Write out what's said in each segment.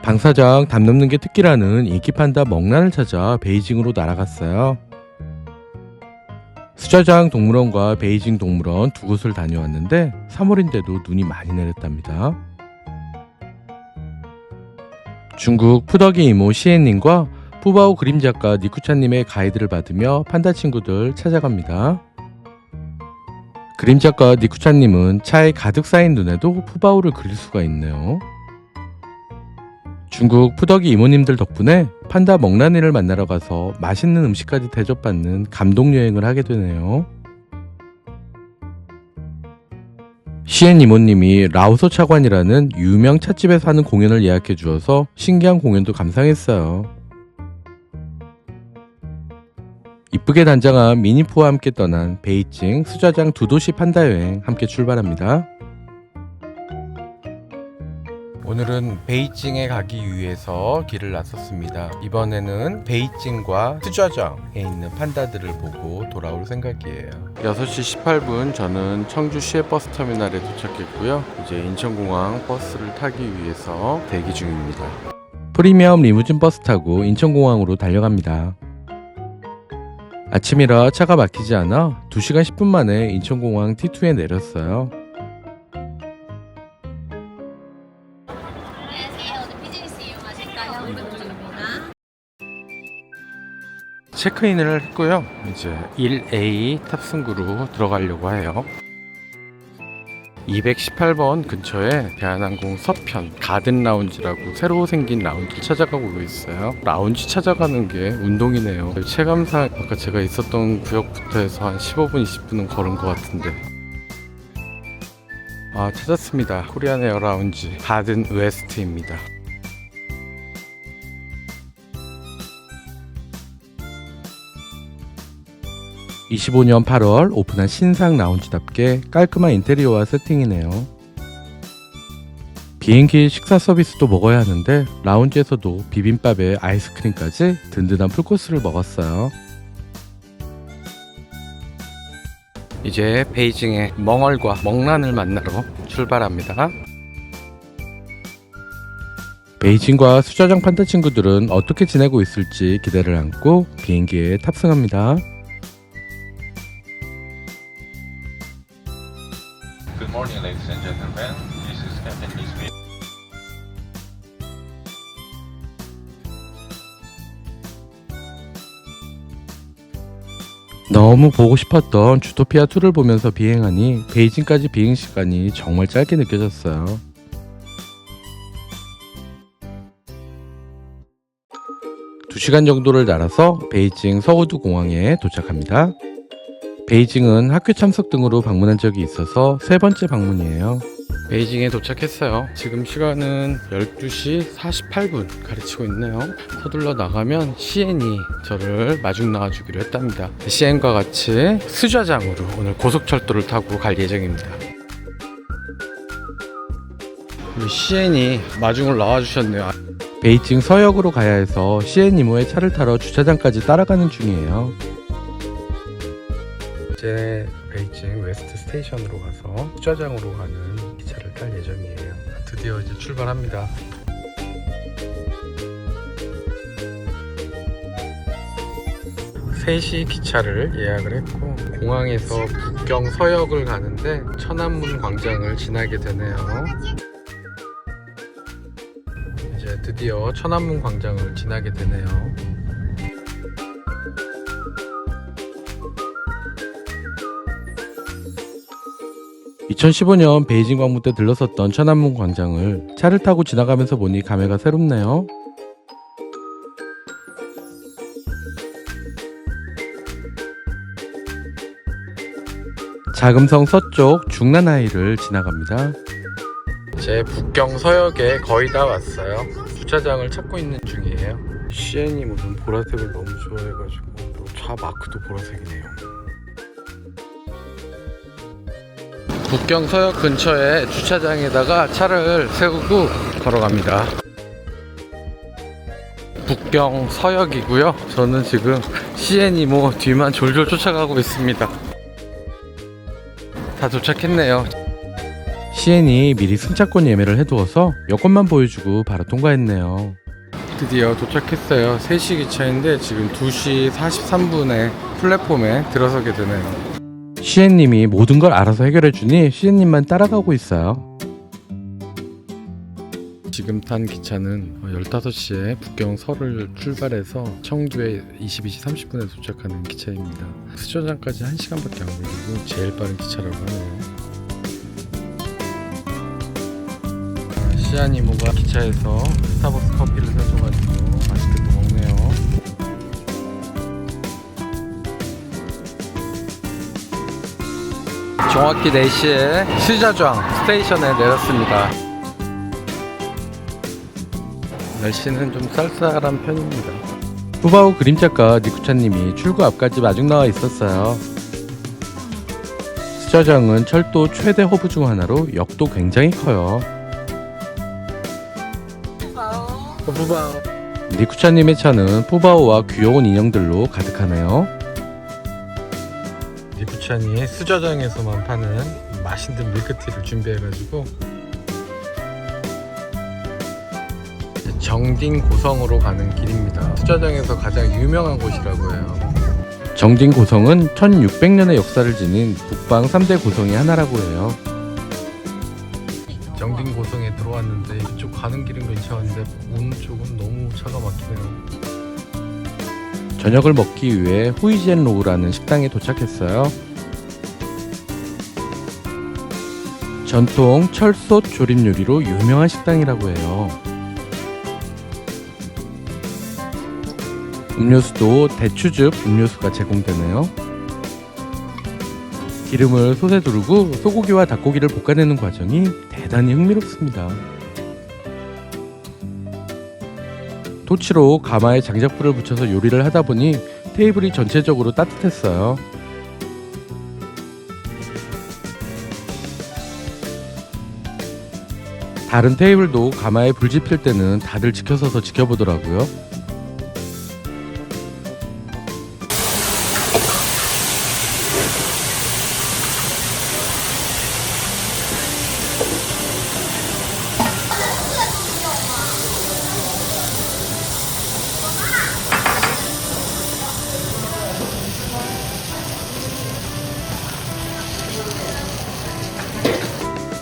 당사장 담 넘는 게 특기라는 인기 판다 멍란을 찾아 베이징으로 날아갔어요. 수자장 동물원과 베이징 동물원 두 곳을 다녀왔는데 3월인데도 눈이 많이 내렸답니다. 중국 푸더기 이모 시엔님과 푸바오 그림 작가 니쿠찬님의 가이드를 받으며 판다 친구들 찾아갑니다. 그림 작가 니쿠찬님은 차에 가득 쌓인 눈에도 푸바오를 그릴 수가 있네요. 중국 푸더기 이모님들 덕분에 판다 멍란이를 만나러 가서 맛있는 음식까지 대접받는 감동여행을 하게 되네요. 시엔 이모님이 라오소 차관이라는 유명 찻집에서 하는 공연을 예약해 주어서 신기한 공연도 감상했어요. 이쁘게 단장한 미니포와 함께 떠난 베이징, 수자장 두 도시 판다 여행 함께 출발합니다. 오늘은 베이징에 가기 위해서 길을 나섰습니다. 이번에는 베이징과 수자장에 있는 판다들을 보고 돌아올 생각이에요. 6시 18분 저는 청주 시외버스터미널에 도착했고요. 이제 인천공항 버스를 타기 위해서 대기 중입니다. 프리미엄 리무진 버스 타고 인천공항으로 달려갑니다. 아침이라 차가 막히지 않아 2시간 10분 만에 인천공항 T2에 내렸어요. 체크인을 했고요. 이제 1A 탑승구로 들어가려고 해요. 218번 근처에 대한항공 서편 가든 라운지라고 새로 생긴 라운지 찾아가고 있어요. 라운지 찾아가는 게 운동이네요. 체감상 아까 제가 있었던 구역부터 해서 한 15분 20분은 걸은 것 같은데. 찾았습니다. 코리안 에어 라운지 가든 웨스트입니다. 25년 8월 오픈한 신상 라운지답게 깔끔한 인테리어와 세팅이네요. 비행기 식사 서비스도 먹어야 하는데 라운지에서도 비빔밥에 아이스크림까지 든든한 풀코스를 먹었어요. 이제 베이징의 멍얼과 멍란을 만나러 출발합니다. 베이징과 수자장 판다 친구들은 어떻게 지내고 있을지 기대를 안고 비행기에 탑승합니다. Good morning, ladies and gentlemen. This is Captain Lisby. 너무 보고 싶었던 주토피아 2를 보면서 비행하니 베이징까지 비행 시간이 정말 짧게 느껴졌어요. 두 시간 정도를 날아서 베이징 서우두 공항에 도착합니다. 베이징은 학교 참석 등으로 방문한 적이 있어서 세 번째 방문이에요. 베이징에 도착했어요. 지금 시간은 12시 48분 가르치고 있네요. 서둘러 나가면 시엔이 저를 마중 나와주기로 했답니다. 시엔과 같이 수자장으로 오늘 고속철도를 타고 갈 예정입니다. 우리 시엔이 마중을 나와주셨네요. 베이징 서역으로 가야 해서 시엔 이모의 차를 타러 주차장까지 따라가는 중이에요. 이제 베이징 웨스트 스테이션으로 가서 수자장으로 가는 기차를 탈 예정이에요. 드디어 이제 출발합니다. (3시) 기차를 예약을 했고 공항에서 북경 서역을 가는데 천안문 광장을 지나게 되네요. 이제 드디어 천안문 광장을 지나게 되네요. 2015년 베이징 방문 때 들렀었던 천안문 광장을 차를 타고 지나가면서 보니 감회가 새롭네요. 자금성 서쪽 중난하이를 지나갑니다. 제 북경 서역에 거의 다 왔어요. 주차장을 찾고 있는 중이에요. 시엔이 무슨 보라색을 너무 좋아해가지고 또 차 마크도 보라색이네요. 북경 서역 근처에 주차장에다가 차를 세우고 걸어갑니다. 북경 서역이고요. 저는 지금 시엔이모 뒤만 졸졸 쫓아가고 있습니다. 다 도착했네요. 시엔이 미리 승차권 예매를 해두어서 여권만 보여주고 바로 통과했네요. 드디어 도착했어요. 3시 기차인데 지금 2시 43분에 플랫폼에 들어서게 되네요. 시엔님이 모든 걸 알아서 해결해주니 시엔님만 따라가고 있어요. 지금 탄 기차는 15시에 북경 설을 출발해서 청두에 22시 30분에 도착하는 기차입니다. 수저장까지 1시간밖에 안 걸리고 제일 빠른 기차라고 하네요. 시안 이모가 기차에서 스타벅스 커피를 사줘가지고 맛있게 또 먹네요. 정확히 4시에 시자장 스테이션에 내렸습니다. 날씨는 좀 쌀쌀한 편입니다. 푸바오 그림작가 니쿠찬님이 출구 앞까지 마중 나와 있었어요. 시자장은 철도 최대 허브 중 하나로 역도 굉장히 커요. 푸바오. 니쿠찬님의 차는 푸바오와 귀여운 인형들로 가득하네요. 니쿠찬이 수저장에서만 파는 맛있는 밀크티를 준비해가지고 정딩 고성으로 가는 길입니다. 수저장에서 가장 유명한 곳이라고 해요. 정딩 고성은 1600년의 역사를 지닌 북방 3대 고성의 하나라고 해요. 정딩 고성에 들어왔는데 이쪽 가는 길은 괜찮은데 오는 쪽은 너무 차가 막히네요. 저녁을 먹기 위해 후이젠로우라는 식당에 도착했어요. 전통 철솥 조림 요리로 유명한 식당이라고 해요. 음료수도 대추즙 음료수가 제공되네요. 기름을 솥에 두르고 소고기와 닭고기를 볶아내는 과정이 대단히 흥미롭습니다. 토치로 가마에 장작불을 붙여서 요리를 하다 보니 테이블이 전체적으로 따뜻했어요. 다른 테이블도 가마에 불 지필 때는 다들 지켜서서 지켜보더라고요.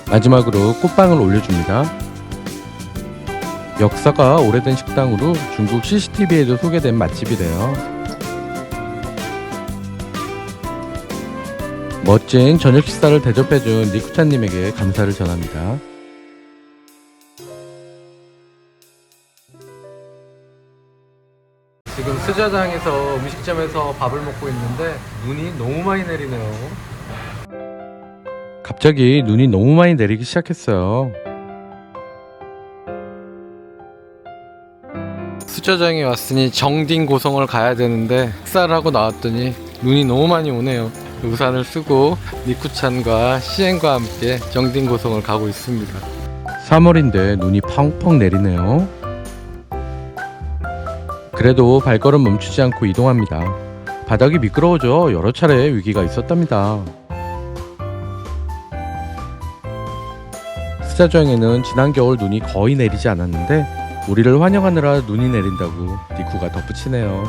마지막으로 꽃빵을 올려줍니다. 역사가 오래된 식당으로 중국 CCTV에도 소개된 맛집이래요. 멋진 저녁 식사를 대접해준 니쿠찬님에게 감사를 전합니다. 지금 스자장에서 음식점에서 밥을 먹고 있는데 눈이 너무 많이 내리네요. 갑자기 눈이 너무 많이 내리기 시작했어요. 수저장에 왔으니 정딩 고성을 가야 되는데 식사를 하고 나왔더니 눈이 너무 많이 오네요. 우산을 쓰고 니쿠찬과 시엔과 함께 정딩 고성을 가고 있습니다. 3월인데 눈이 펑펑 내리네요. 그래도 발걸음 멈추지 않고 이동합니다. 바닥이 미끄러워져 여러 차례 위기가 있었답니다. 스자장에는 지난 겨울 눈이 거의 내리지 않았는데 우리를 환영하느라 눈이 내린다고 니쿠가 덧붙이네요.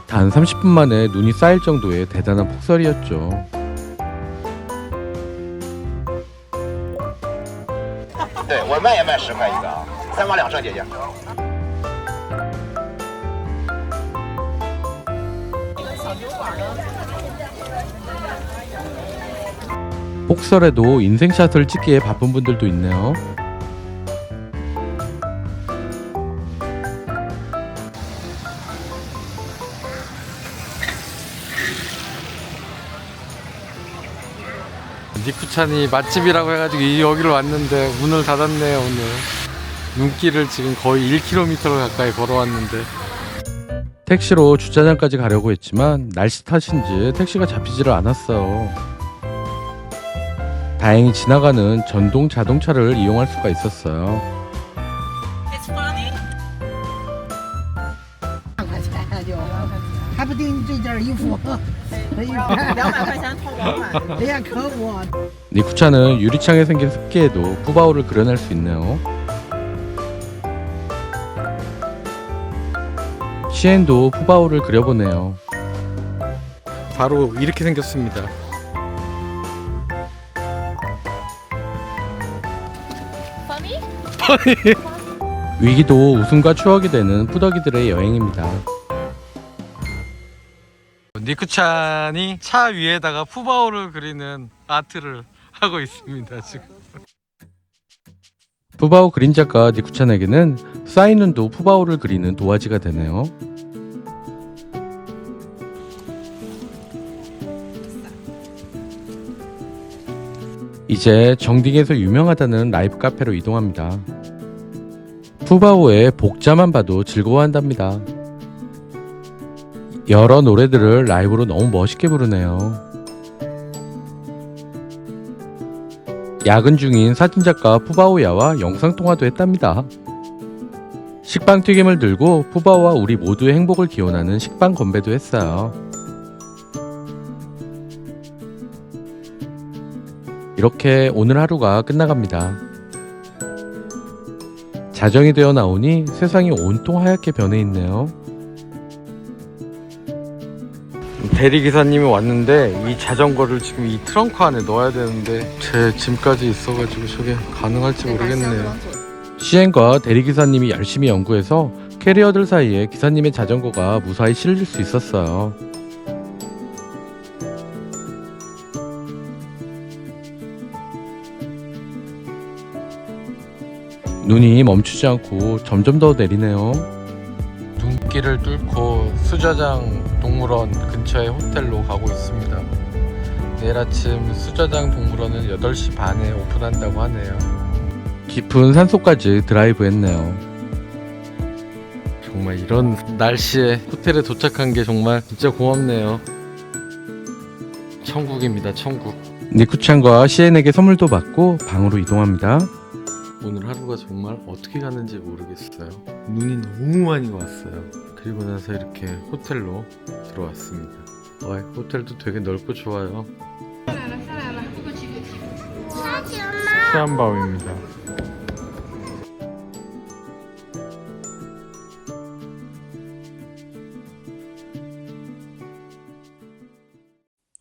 단 30분 만에 눈이 쌓일 정도의 대단한 폭설이었죠. 对，我卖也卖10块一个啊，3毛2折，姐姐。 폭설에도 인생샷을 찍기에 바쁜 분들도 있네요. 니쿠찬이 맛집이라고 해가지고 여기로 왔는데 문을 닫았네요. 오늘 눈길을 지금 거의 1km 가까이 걸어왔는데 택시로 주차장까지 가려고 했지만 날씨 탓인지 택시가 잡히지를 않았어요. 다행히 지나가는 전동 자동차를 이용할 수가 있었어요. 2块钱就，还不顶这件衣服。200块钱淘宝买。哎呀，可我。 니쿠차는 유리창에 생긴 습기에도 푸바오를 그려낼 수 있네요. 시엔도 푸바오를 그려보네요. 바로 이렇게 생겼습니다. 위기도 웃음과 추억이 되는 푸더기들의 여행입니다. 니쿠찬이 차 위에다가 푸바오를 그리는 아트를 하고 있습니다. 지금 푸바오 그림 작가 니쿠찬에게는 사이눈도 푸바오를 그리는 도화지가 되네요. 이제 정딩에서 유명하다는 라이브 카페로 이동합니다. 푸바오의 복자만 봐도 즐거워한답니다. 여러 노래들을 라이브로 너무 멋있게 부르네요. 야근 중인 사진작가 푸바오야와 영상통화도 했답니다. 식빵 튀김을 들고 푸바오와 우리 모두의 행복을 기원하는 식빵 건배도 했어요. 이렇게 오늘 하루가 끝나갑니다. 자정이 되어 나오니 세상이 온통 하얗게 변해 있네요. 대리기사님이 왔는데 이 자전거를 지금 이 트렁크 안에 넣어야 되는데 제 짐까지 있어가지고 저게 가능할지 모르겠네요. 시엔과 대리기사님이 열심히 연구해서 캐리어들 사이에 기사님의 자전거가 무사히 실릴 수 있었어요. 눈이 멈추지 않고 점점 더 내리네요. 눈길을 뚫고 수저장 동물원 근처의 호텔로 가고 있습니다. 내일 아침 수저장 동물원은 8시 반에 오픈한다고 하네요. 깊은 산속까지 드라이브 했네요. 정말 이런 날씨에 호텔에 도착한 게 정말 진짜 고맙네요. 천국입니다, 천국. 니쿠찬과 시엔에게 선물도 받고 방으로 이동합니다. 오늘 하루가 정말 어떻게 갔는지 모르겠어요. 눈이 너무 많이 왔어요. 그리고 나서 이렇게 호텔로 들어왔습니다. 호텔도 되게 넓고 좋아요. 시안바오입니다.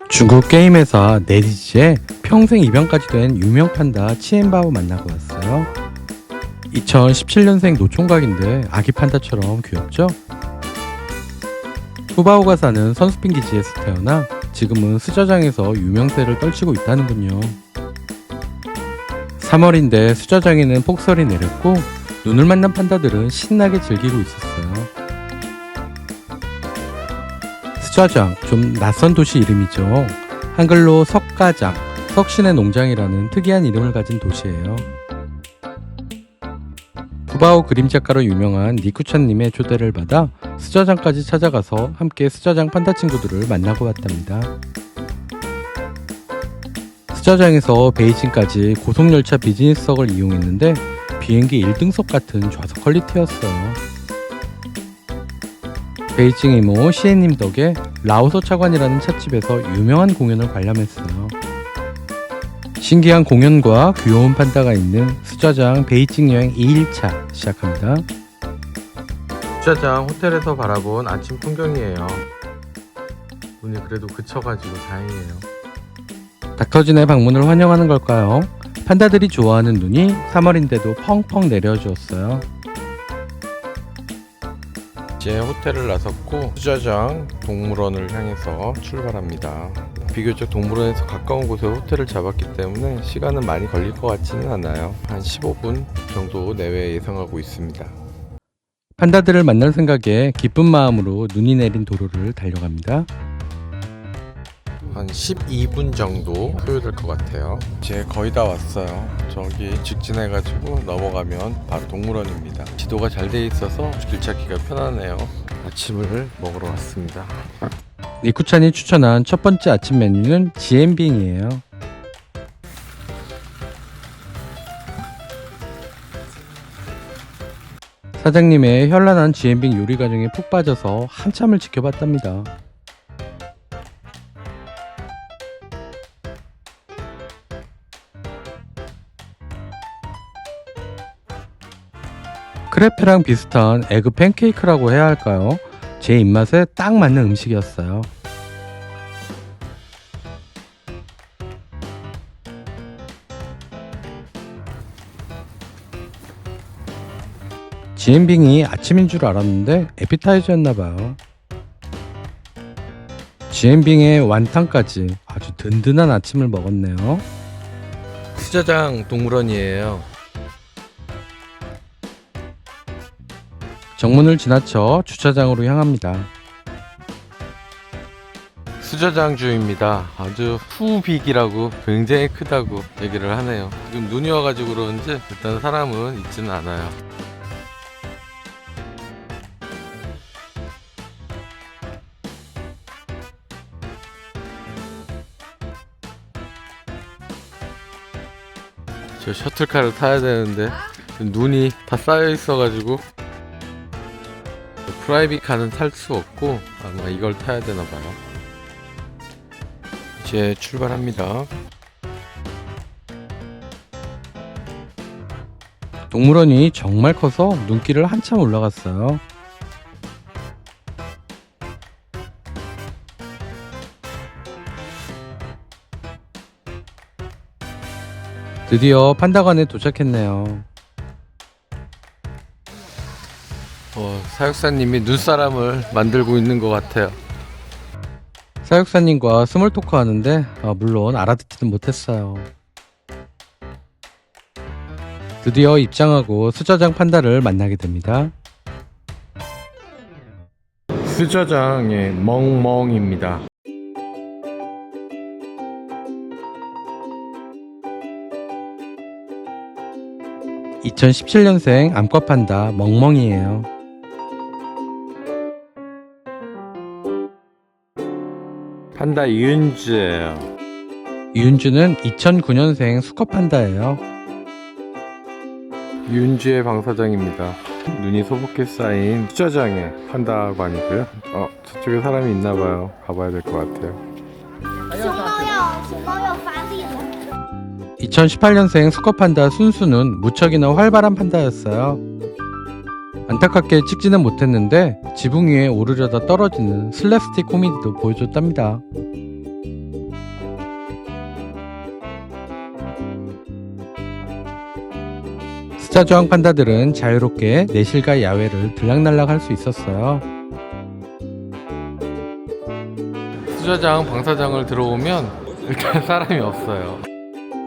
중국 게임 회사 네디지에 평생 입양까지 된 유명 판다 치엔바오 만나고 왔어요. 2017년생 노총각인데 아기 판다처럼 귀엽죠? 푸바오가 사는 선수빈 기지에서 태어나 지금은 수저장에서 유명세를 떨치고 있다는군요. 3월인데 수저장에는 폭설이 내렸고 눈을 만난 판다들은 신나게 즐기고 있었어요. 수저장, 좀 낯선 도시 이름이죠. 한글로 석가장, 석신의 농장이라는 특이한 이름을 가진 도시예요. 푸바오 그림 작가로 유명한 니쿠찬님의 초대를 받아 수저장까지 찾아가서 함께 수저장 판다 친구들을 만나고 왔답니다. 수저장에서 베이징까지 고속열차 비즈니스석을 이용했는데 비행기 1등석 같은 좌석 퀄리티였어요. 베이징 이모 시엔님 덕에 라오서 차관이라는 찻집에서 유명한 공연을 관람했어요. 신기한 공연과 귀여운 판다가 있는 수저장 베이징 여행 2일차 시작합니다. 수저장 호텔에서 바라본 아침 풍경이에요. 눈이 그래도 그쳐가지고 다행이에요. 닥터진의 방문을 환영하는 걸까요? 판다들이 좋아하는 눈이 3월인데도 펑펑 내려주었어요. 이제 호텔을 나섰고 수저장 동물원을 향해서 출발합니다. 비교적 동물원에서 가까운 곳에 호텔을 잡았기 때문에 시간은 많이 걸릴 것 같지는 않아요. 한 15분 정도 내외 예상하고 있습니다. 판다들을 만날 생각에 기쁜 마음으로 눈이 내린 도로를 달려갑니다. 한 12분 정도 소요될 것 같아요. 이제 거의 다 왔어요. 저기 직진해가지고 넘어가면 바로 동물원입니다. 지도가 잘 돼 있어서 길 찾기가 편하네요. 아침을 먹으러 왔습니다. 니쿠찬이 추천한 첫 번째 아침 메뉴는 지엔빙이에요. 사장님의 현란한 지엔빙 요리 과정에 푹 빠져서 한참을 지켜봤답니다. 크레페랑 비슷한 에그 팬케이크라고 해야 할까요? 제 입맛에 딱 맞는 음식이었어요. 지엔빙이 아침인 줄 알았는데 에피타이저였나봐요. 지엔빙에 완탕까지 아주 든든한 아침을 먹었네요. 수자장 동물원이에요. 정문을 지나쳐 주차장으로 향합니다. 수자장주입니다. 아주 투빅이라고 굉장히 크다고 얘기를 하네요. 지금 눈이 와가지고 그러는지 일단 사람은 있지는 않아요. 저 셔틀카를 타야 되는데 눈이 다 쌓여 있어가지고 프라이빗 카는 탈 수 없고 아마 이걸 타야 되나봐요. 이제 출발합니다. 동물원이 정말 커서 눈길을 한참 올라갔어요. 드디어 판다관에 도착했네요. 사육사님이 눈사람을 만들고 있는 것 같아요. 사육사님과 스몰 토크 하는데 물론 알아듣지는 못했어요. 드디어 입장하고 수자장 판다를 만나게 됩니다. 수자장의 멍멍입니다. (2017년생) 암컷 판다 멍멍이에요. 판다 이윤주예요. 이윤주는 2009년생 수컷 판다예요. 이윤주의 방사장입니다. 눈이 소복해 쌓인 수자장의 판다관이고요. 저쪽에 사람이 있나봐요. 가봐야 될 것 같아요. 2018년생 수컷 판다 순수는 무척이나 활발한 판다였어요. 안타깝게 찍지는 못했는데 지붕 위에 오르려다 떨어지는 슬랩스틱 코미디도 보여줬답니다. 수자주황 판다들은 자유롭게 내실과 야외를 들락날락 할 수 있었어요. 수자장 방사장을 들어오면 일단 사람이 없어요.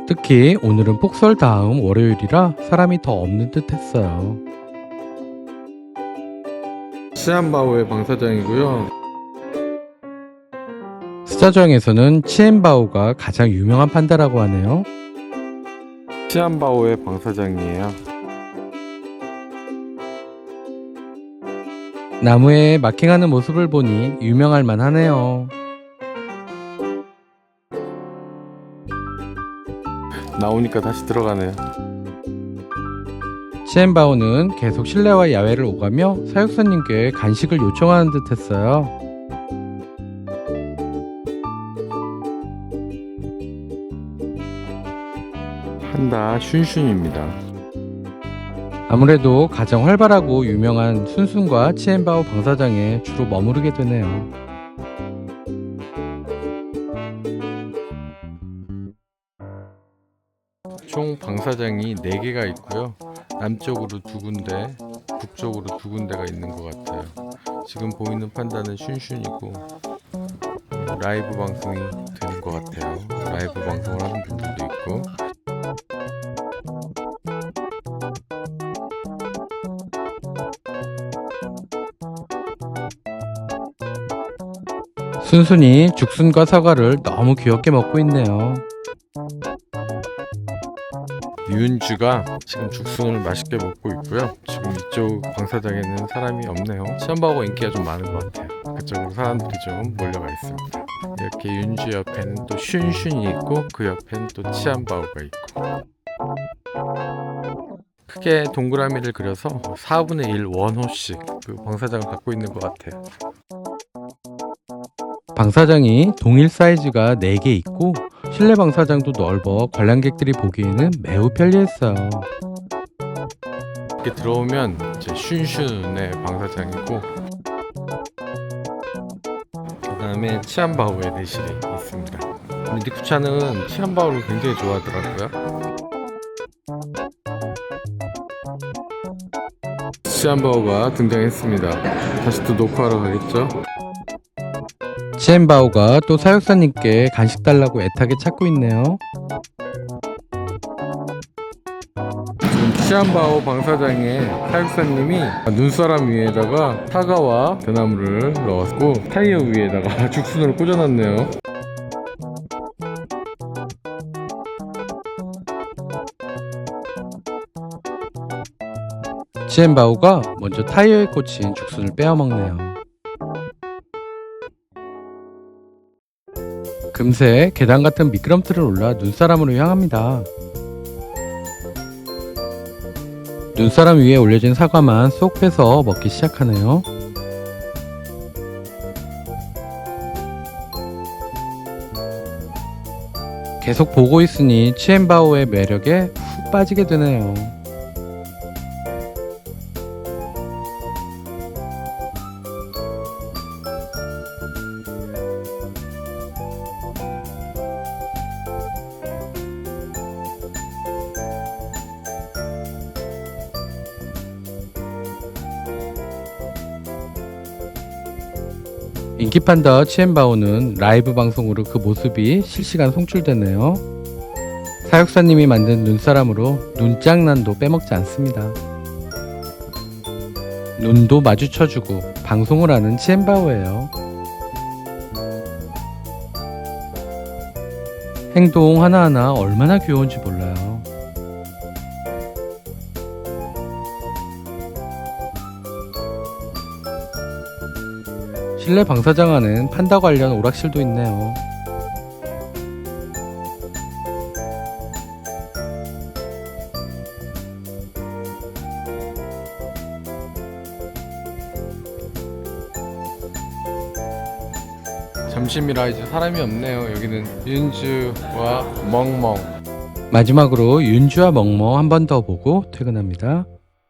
특히 오늘은 폭설 다음 월요일이라 사람이 더 없는 듯 했어요. 치안바오의 방사장이고요. 수자주황에서는 치엔바오가 가장 유명한 판다라고 하네요. 치안바오의 방사장이에요. 나무에 마킹하는 모습을 보니 유명할 만하네요. 나오니까 다시 들어가네요. 치엔바오는 계속 실내와 야외를 오가며 사육사님께 간식을 요청하는 듯 했어요. 판다 슌슌입니다. 아무래도 가장 활발하고 유명한 순순과 치엔바오 방사장에 주로 머무르게 되네요. 총 방사장이 4개가 있고요. 남쪽으로 2군데, 북쪽으로 2군데가 있는 것 같아요. 지금 보이는 판다는 슌슌이고 라이브 방송이 되는 것 같아요. 라이브 방송을 하는 분들도 있고. 순순히 죽순과 사과를 너무 귀엽게 먹고 있네요. 윤주가 지금 죽순을 맛있게 먹고 있고요. 지금 이쪽 방사장에는 사람이 없네요. 치안바오가 인기가 좀 많은 것 같아요. 그쪽으로 사람들이 좀 몰려가 있습니다. 이렇게 윤주 옆에는 또 슌슌이 있고 그 옆에는 또 치안바오가 있고, 크게 동그라미를 그려서 4분의 1 원호씩 그 방사장을 갖고 있는 것 같아요. 방사장이 동일 사이즈가 4개 있고 실내 방사장도 넓어 관람객들이 보기에는 매우 편리했어요. 이렇게 들어오면 이제 슌슌의 방사장이고, 그 다음에 치안바오의 내실이 있습니다. 니쿠차는 치안바오를 굉장히 좋아하더라고요. 치안바오가 등장했습니다. 다시 또 녹화하러 가겠죠? 치엔바오가 또 사육사님께 간식 달라고 애타게 찾고 있네요. 지금 치안바오 방사장에 사육사님이 눈사람 위에다가 사과와 대나무를 넣었고 타이어 위에다가 죽순을 꽂아놨네요. 치엔바오가 먼저 타이어에 꽂힌 죽순을 빼어먹네요. 금세 계단 같은 미끄럼틀을 올라 눈사람으로 향합니다. 눈사람 위에 올려진 사과만 쏙 빼서 먹기 시작하네요. 계속 보고 있으니 치엔바오의 매력에 훅 빠지게 되네요. 인기 판다 치엔바오는 라이브 방송으로 그 모습이 실시간 송출되네요. 사육사님이 만든 눈사람으로 눈장난도 빼먹지 않습니다. 눈도 마주쳐주고 방송을 하는 치엔바오예요. 행동 하나하나 얼마나 귀여운지 몰라요. 실내 방사장 안엔 판다 관련 오락실도 있네요. 점심이라 이제 사람이 없네요. 여기는 윤주와 멍멍. 마지막으로 윤주와 멍멍 한 번 더 보고 퇴근합니다.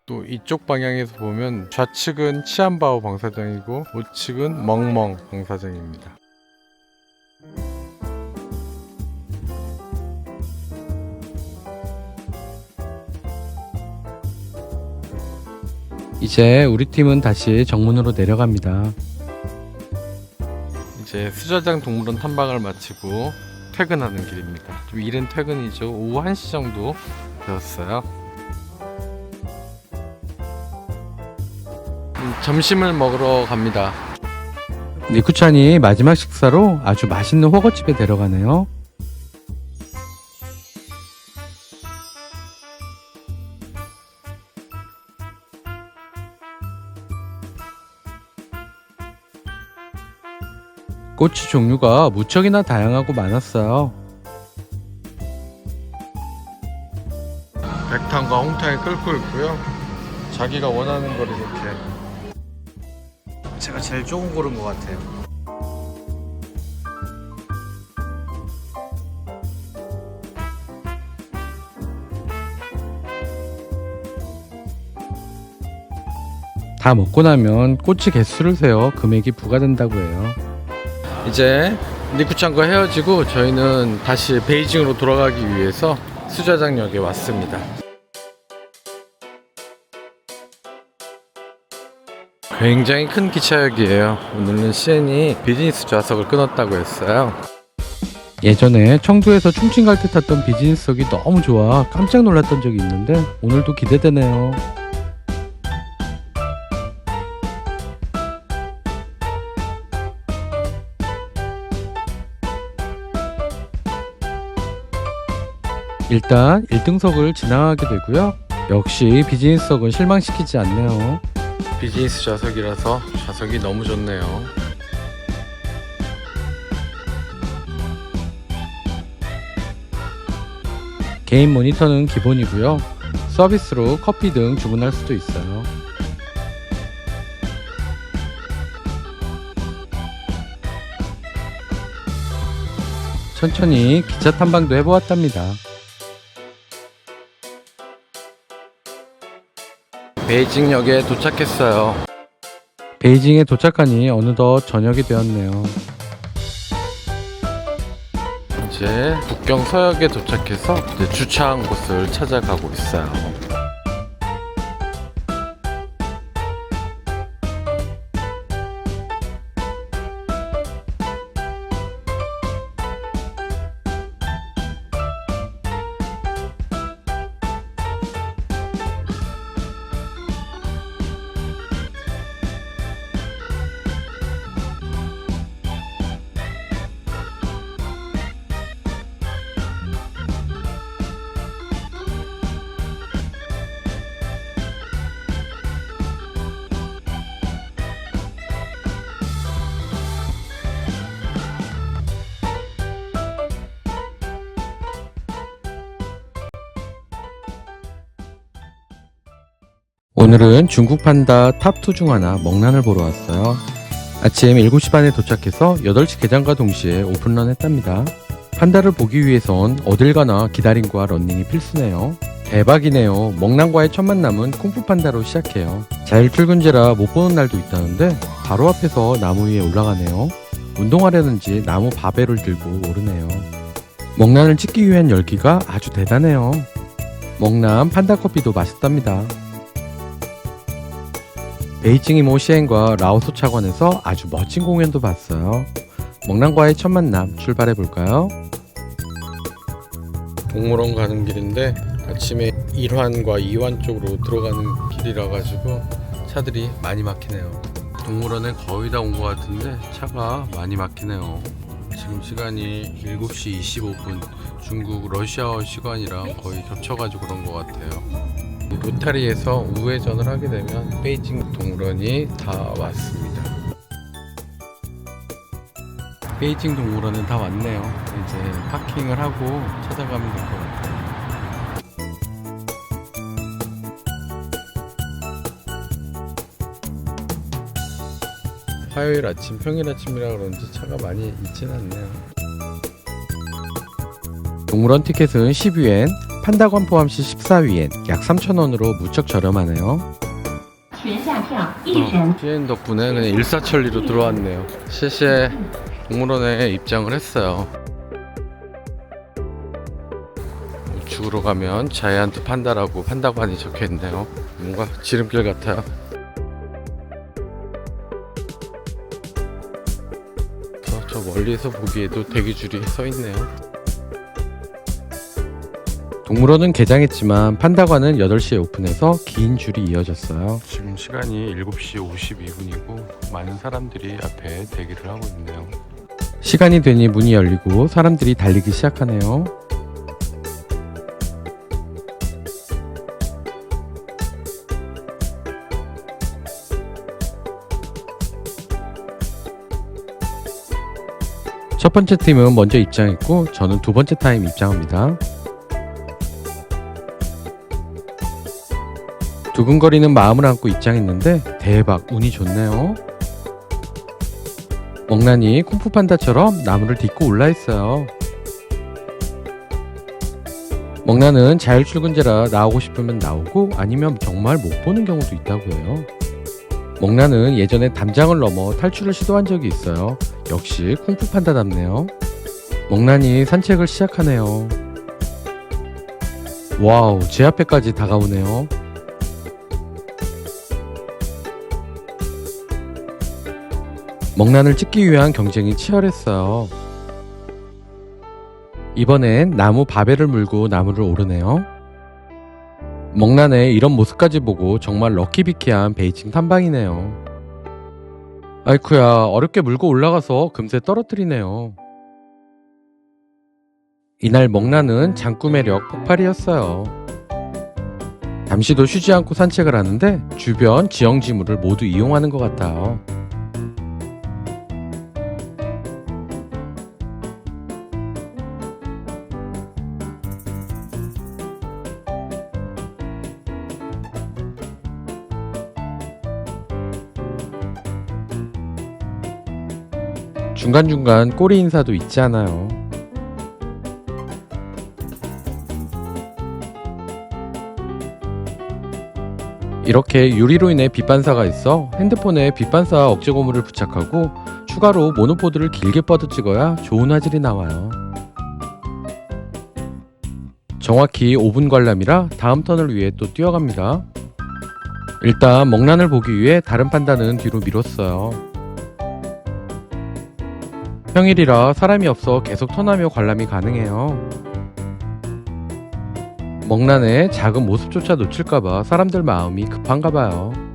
또 이쪽 방향에서 보면 좌측은 치안바오 방사장이고 우측은 멍멍 방사장입니다. 이제 우리 팀은 다시 정문으로 내려갑니다. 이제 수자장 동물원 탐방을 마치고 퇴근하는 길입니다. 좀 이른 퇴근이죠. 오후 1시 정도 되었어요. 점심을 먹으러 갑니다. 니쿠찬이 마지막 식사로 아주 맛있는 허거집에 데려가네요. 꼬치 종류가 무척이나 다양하고 많았어요. 백탕과 홍탕이 끓고 있고요. 자기가 원하는 걸 이렇게. 제가 제일 조금 고른 것 같아요. 다 먹고 나면 꼬치 개수를 세어 금액이 부과된다고 해요. 이제 니쿠찬과 헤어지고 저희는 다시 베이징으로 돌아가기 위해서 수자장역에 왔습니다. 굉장히 큰 기차역이에요. 오늘은 CN이 비즈니스 좌석을 끊었다고 했어요. 예전에 청두에서 충칭 갈 때 탔던 비즈니스석이 너무 좋아 깜짝 놀랐던 적이 있는데 오늘도 기대되네요. 일단 1등석을 지나가게 되고요. 역시 비즈니스석은 실망시키지 않네요. 비즈니스 좌석이라서 좌석이 너무 좋네요. 개인 모니터는 기본이고요. 서비스로 커피 등 주문할 수도 있어요. 천천히 기차 탐방도 해보았답니다. 베이징역에 도착했어요. 베이징에 도착하니 어느덧 저녁이 되었네요. 이제 북경 서역에 도착해서 이제 주차한 곳을 찾아가고 있어요. 오늘은 중국 판다 탑2 중 하나 먹란을 보러 왔어요. 아침 7시 반에 도착해서 8시 개장과 동시에 오픈런 했답니다. 판다를 보기 위해선 어딜 가나 기다림과 런닝이 필수네요. 대박이네요. 먹란과의 첫 만남은 쿵푸 판다로 시작해요. 자율 출근제라 못 보는 날도 있다는데 바로 앞에서 나무 위에 올라가네요. 운동하려는지 나무 바벨을 들고 오르네요. 먹란을 찍기 위한 열기가 아주 대단해요. 먹란 판다 커피도 맛있답니다. 베이징 이모 시엔과 라오소 차관에서 아주 멋진 공연도 봤어요. 먹란과의 첫 만남 출발해볼까요? 동물원 가는 길인데 아침에 1환과 2환 쪽으로 들어가는 길이라 가지고 차들이 많이 막히네요. 동물원에 거의 다 온 것 같은데 차가 많이 막히네요. 지금 시간이 7시 25분 중국 러시아어 시간이랑 거의 겹쳐가지고 그런 것 같아요. 로타리에서 우회전을 하게 되면 베이징 동물원이 다 왔습니다. 베이징 동물원은 다 왔네요. 이제 파킹을 하고 찾아가면 될 것 같아요. 화요일 아침, 평일 아침이라 그런지 차가 많이 있진 않네요. 동물원 티켓은 12엔, 판다관 포함시 14위엔, 약 3,000원으로 무척 저렴하네요. 시엔 덕분에 그냥 일사천리로 들어왔네요. 시시에 동물원에 입장을 했어요. 우측으로 가면 자이언트 판다라고 판다관이 적혀있네요. 뭔가 지름길 같아요. 저 멀리서 보기에도 대기줄이 서있네요. 동물원은 개장했지만 판다관은 8시에 오픈해서 긴 줄이 이어졌어요. 지금 시간이 7시 52분이고 많은 사람들이 앞에 대기를 하고 있네요. 시간이 되니 문이 열리고 사람들이 달리기 시작하네요. 첫 번째 팀은 먼저 입장했고 저는 두 번째 타임 입장합니다. 두근거리는 마음을 안고 입장했는데 대박 운이 좋네요. 먹란이 쿵푸 판다처럼 나무를 딛고 올라있어요. 먹란은 자율 출근제라 나오고 싶으면 나오고 아니면 정말 못 보는 경우도 있다고 해요. 먹란은 예전에 담장을 넘어 탈출을 시도한 적이 있어요. 역시 쿵푸 판다답네요. 먹란이 산책을 시작하네요. 와우, 제 앞에까지 다가오네요. 먹란을 찍기 위한 경쟁이 치열했어요. 이번엔 나무 바벨을 물고 나무를 오르네요. 먹란의 이런 모습까지 보고 정말 럭키비키한 베이징 탐방이네요. 아이쿠야, 어렵게 물고 올라가서 금세 떨어뜨리네요. 이날 먹란은 장구 매력 폭발이었어요. 잠시도 쉬지 않고 산책을 하는데 주변 지형지물을 모두 이용하는 것 같아요. 중간중간 꼬리 인사도 잊지 않아요. 이렇게 유리로 인해 빛 반사가 있어 핸드폰에 빛 반사 억제 고무를 부착하고 추가로 모노포드를 길게 뻗어 찍어야 좋은 화질이 나와요. 정확히 5분 관람이라 다음 턴을 위해 또 뛰어갑니다. 일단 먹란을 보기 위해 다른 판다는 뒤로 미뤘어요. 평일이라 사람이 없어 계속 턴하며 관람이 가능해요. 먹란의 작은 모습조차 놓칠까봐 사람들 마음이 급한가봐요.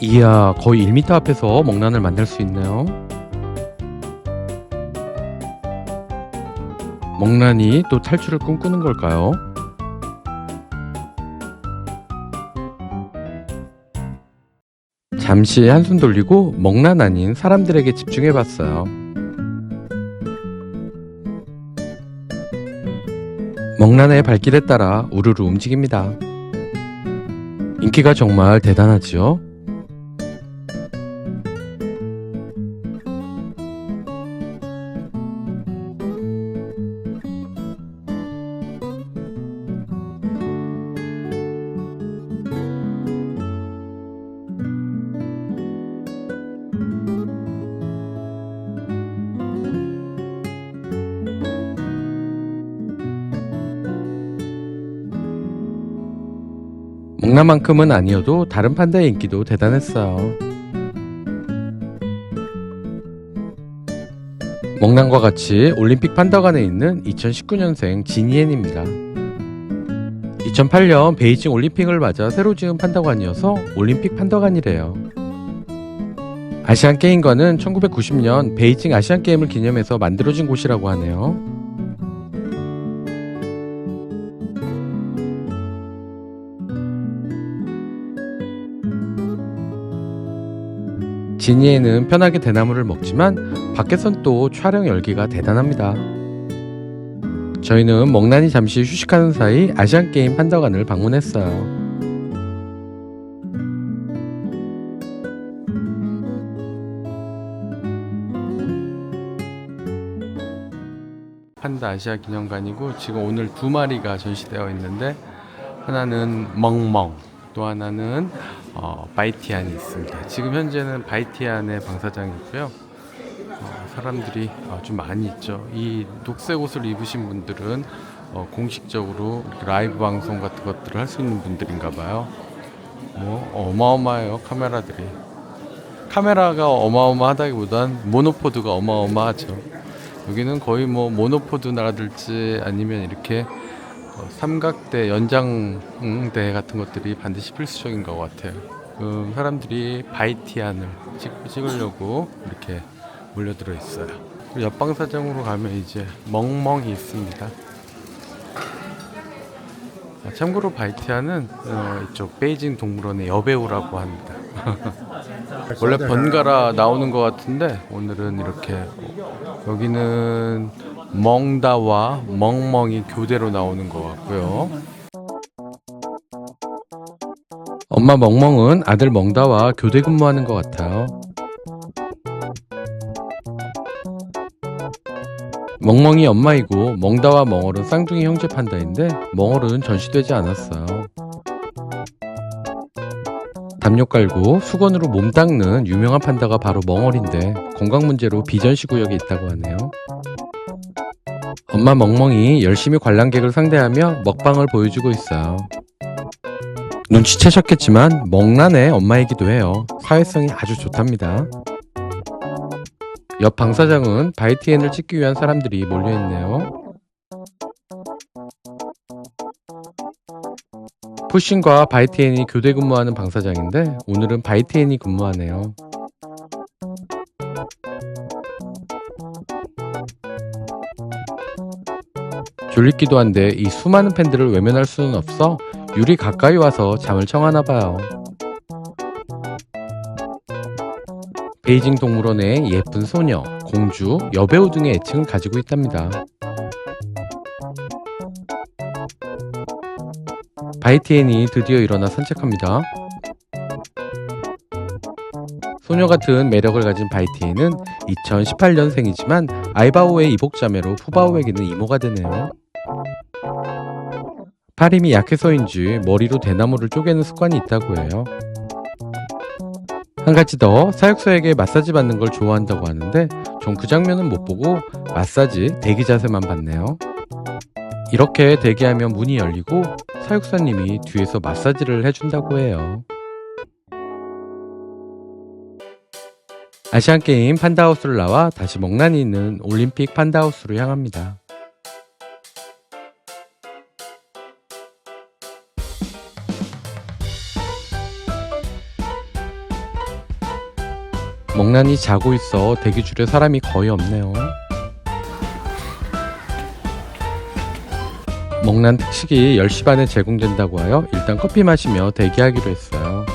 이야, 거의 1m 앞에서 먹란을 만날 수 있네요. 먹란이 또 탈출을 꿈꾸는 걸까요? 잠시 한숨 돌리고 먹란 아닌 사람들에게 집중해봤어요. 먹란의 발길에 따라 우르르 움직입니다. 인기가 정말 대단하지요? 먹란만큼은 아니어도 다른 판다의 인기도 대단했어요. 먹란과 같이 올림픽 판다관에 있는 2019년생 지니엔입니다. 2008년 베이징 올림픽을 맞아 새로 지은 판다관이어서 올림픽 판다관이래요. 아시안게임관은 1990년 베이징 아시안게임을 기념해서 만들어진 곳이라고 하네요. 지니에는 편하게 대나무를 먹지만 밖에선 또 촬영 열기가 대단합니다. 저희는 먹란이 잠시 휴식하는 사이 아시안게임 판다관을 방문했어요. 판다 아시아 기념관이고 지금 오늘 2마리가 전시되어 있는데 하나는 멍멍, 또 하나는 바이티안이 있습니다. 지금 현재는 바이티안의 방사장이고요. 사람들이 좀 많이 있죠. 이 녹색 옷을 입으신 분들은 공식적으로 이렇게 라이브 방송 같은 것들을 할 수 있는 분들인가 봐요. 어마어마해요. 카메라가 어마어마하다기보단 모노포드가 어마어마하죠. 여기는 거의 모노포드 나라들지 아니면 이렇게 삼각대, 연장대 같은 것들이 반드시 필수적인 것 같아요. 사람들이 바이티안을 찍으려고 이렇게 몰려들어 있어요. 옆방사장으로 가면 이제 멍멍이 있습니다. 참고로 바이티안은 이쪽 베이징 동물원의 여배우라고 합니다. 원래 번갈아 나오는 것 같은데 오늘은 이렇게 여기는 멍다와 멍멍이 교대로 나오는 것 같고요. 엄마 멍멍은 아들 멍다와 교대 근무하는 것 같아요. 멍멍이 엄마이고 멍다와 멍얼은 쌍둥이 형제 판다인데 멍얼은 전시되지 않았어요. 담요 깔고 수건으로 몸 닦는 유명한 판다가 바로 멍얼인데 건강 문제로 비전시 구역에 있다고 하네요. 엄마 멍멍이 열심히 관람객을 상대하며 먹방을 보여주고 있어요. 눈치채셨겠지만 먹란의 엄마이기도 해요. 사회성이 아주 좋답니다. 옆 방사장은 바이티엔을 찍기 위한 사람들이 몰려있네요. 푸신과 바이티엔이 교대 근무하는 방사장인데 오늘은 바이티엔이 근무하네요. 졸리기도 한데 이 수많은 팬들을 외면할 수는 없어 유리 가까이 와서 잠을 청하나 봐요. 베이징 동물원에 예쁜 소녀, 공주, 여배우 등의 애칭을 가지고 있답니다. 바이티엔이 드디어 일어나 산책합니다. 소녀 같은 매력을 가진 바이티엔은 2018년생이지만 아이바오의 이복자매로 푸바오에게는 이모가 되네요. 팔 힘이 약해서인지 머리로 대나무를 쪼개는 습관이 있다고 해요. 한 가지 더, 사육사에게 마사지 받는 걸 좋아한다고 하는데 전 그 장면은 못 보고 마사지 대기 자세만 봤네요. 이렇게 대기하면 문이 열리고 사육사님이 뒤에서 마사지를 해준다고 해요. 아시안게임 판다하우스를 나와 다시 멍난이 있는 올림픽 판다하우스로 향합니다. 멍난이 자고 있어 대기줄에 사람이 거의 없네요. 멍난 특식이 10시 반에 제공된다고 하여 일단 커피 마시며 대기하기로 했어요.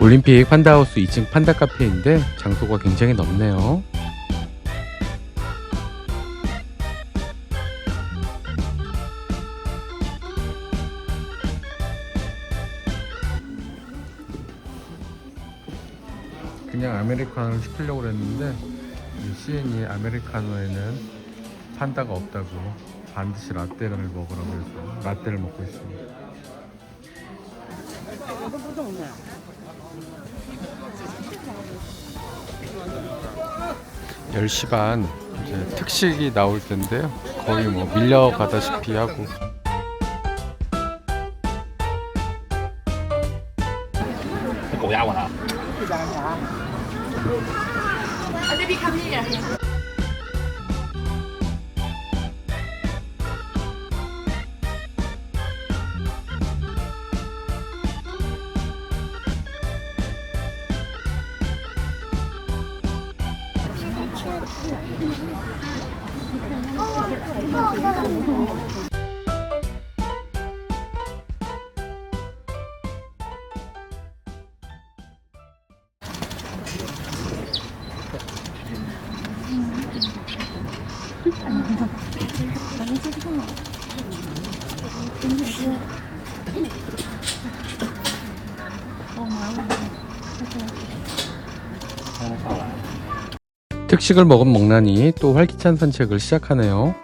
올림픽 판다하우스 2층 판다 카페인데 장소가 굉장히 넓네요. 그냥 아메리카노를 시키려고 했는데 CN이 아메리카노에는 판다가 없다고 반드시 라떼를 먹으라고 해서 라떼를 먹고 있습니다. 10시 반 이제 특식이 나올 텐데요. 거의 뭐 밀려가다시피 하고. 특식을 먹은 멍난이 또 활기찬 산책을 시작하네요.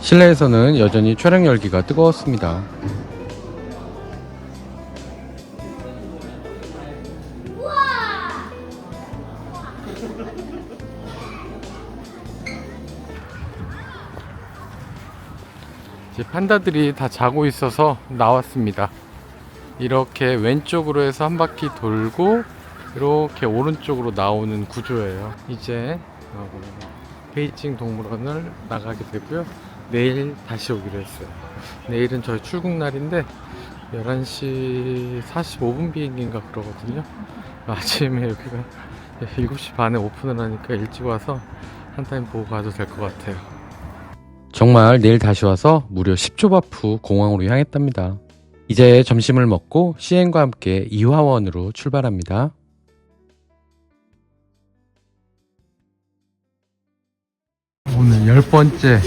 실내에서는 여전히 촬영 열기가 뜨거웠습니다. 이제 판다들이 다 자고 있어서 나왔습니다. 이렇게 왼쪽으로 해서 한 바퀴 돌고 이렇게 오른쪽으로 나오는 구조예요. 이제 베이징 동물원을 나가게 되고요. 내일 다시 오기로 했어요. 내일은 저희 출국 날인데 11시 45분 비행기인가 그러거든요. 아침에 여기가 7시 반에 오픈을 하니까 일찍 와서 한 타임 보고 가도 될 것 같아요. 정말 내일 다시 와서 무려 10초밥 후 공항으로 향했답니다. 이제 점심을 먹고 CN과 함께 이화원으로 출발합니다. 오늘 10번째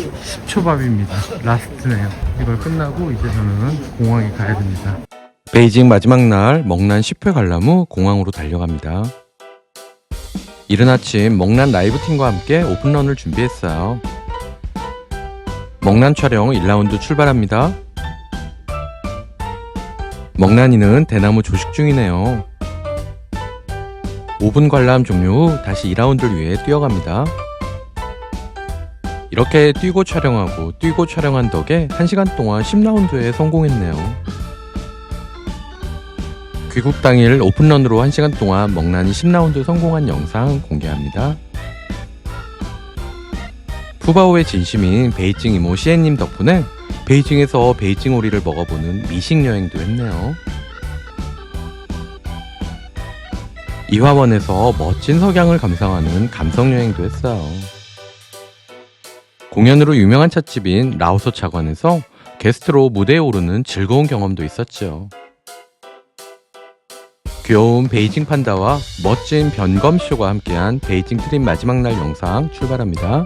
10초밥입니다. 라스트네요. 이걸 끝나고 이제 저는 공항에 가야 됩니다. 베이징 마지막 날 먹난 10회 관람 후 공항으로 달려갑니다. 이른 아침 먹난 라이브 팀과 함께 오픈런을 준비했어요. 먹난 촬영 1라운드 출발합니다. 먹난이는 대나무 조식 중이네요. 5분 관람 종료 후 다시 2라운드를 위해 뛰어갑니다. 이렇게 뛰고 촬영한 덕에 1시간 동안 10라운드에 성공했네요. 귀국 당일 오픈런으로 1시간 동안 먹난이 10라운드 성공한 영상 공개합니다. 푸바오의 진심인 베이징 이모 시엔님 덕분에 베이징에서 베이징 오리를 먹어보는 미식 여행도 했네요. 이화원에서 멋진 석양을 감상하는 감성 여행도 했어요. 공연으로 유명한 찻집인 라오소 차관에서 게스트로 무대에 오르는 즐거운 경험도 있었죠. 귀여운 베이징 판다와 멋진 변검쇼가 함께한 베이징 트립 마지막 날 영상 출발합니다.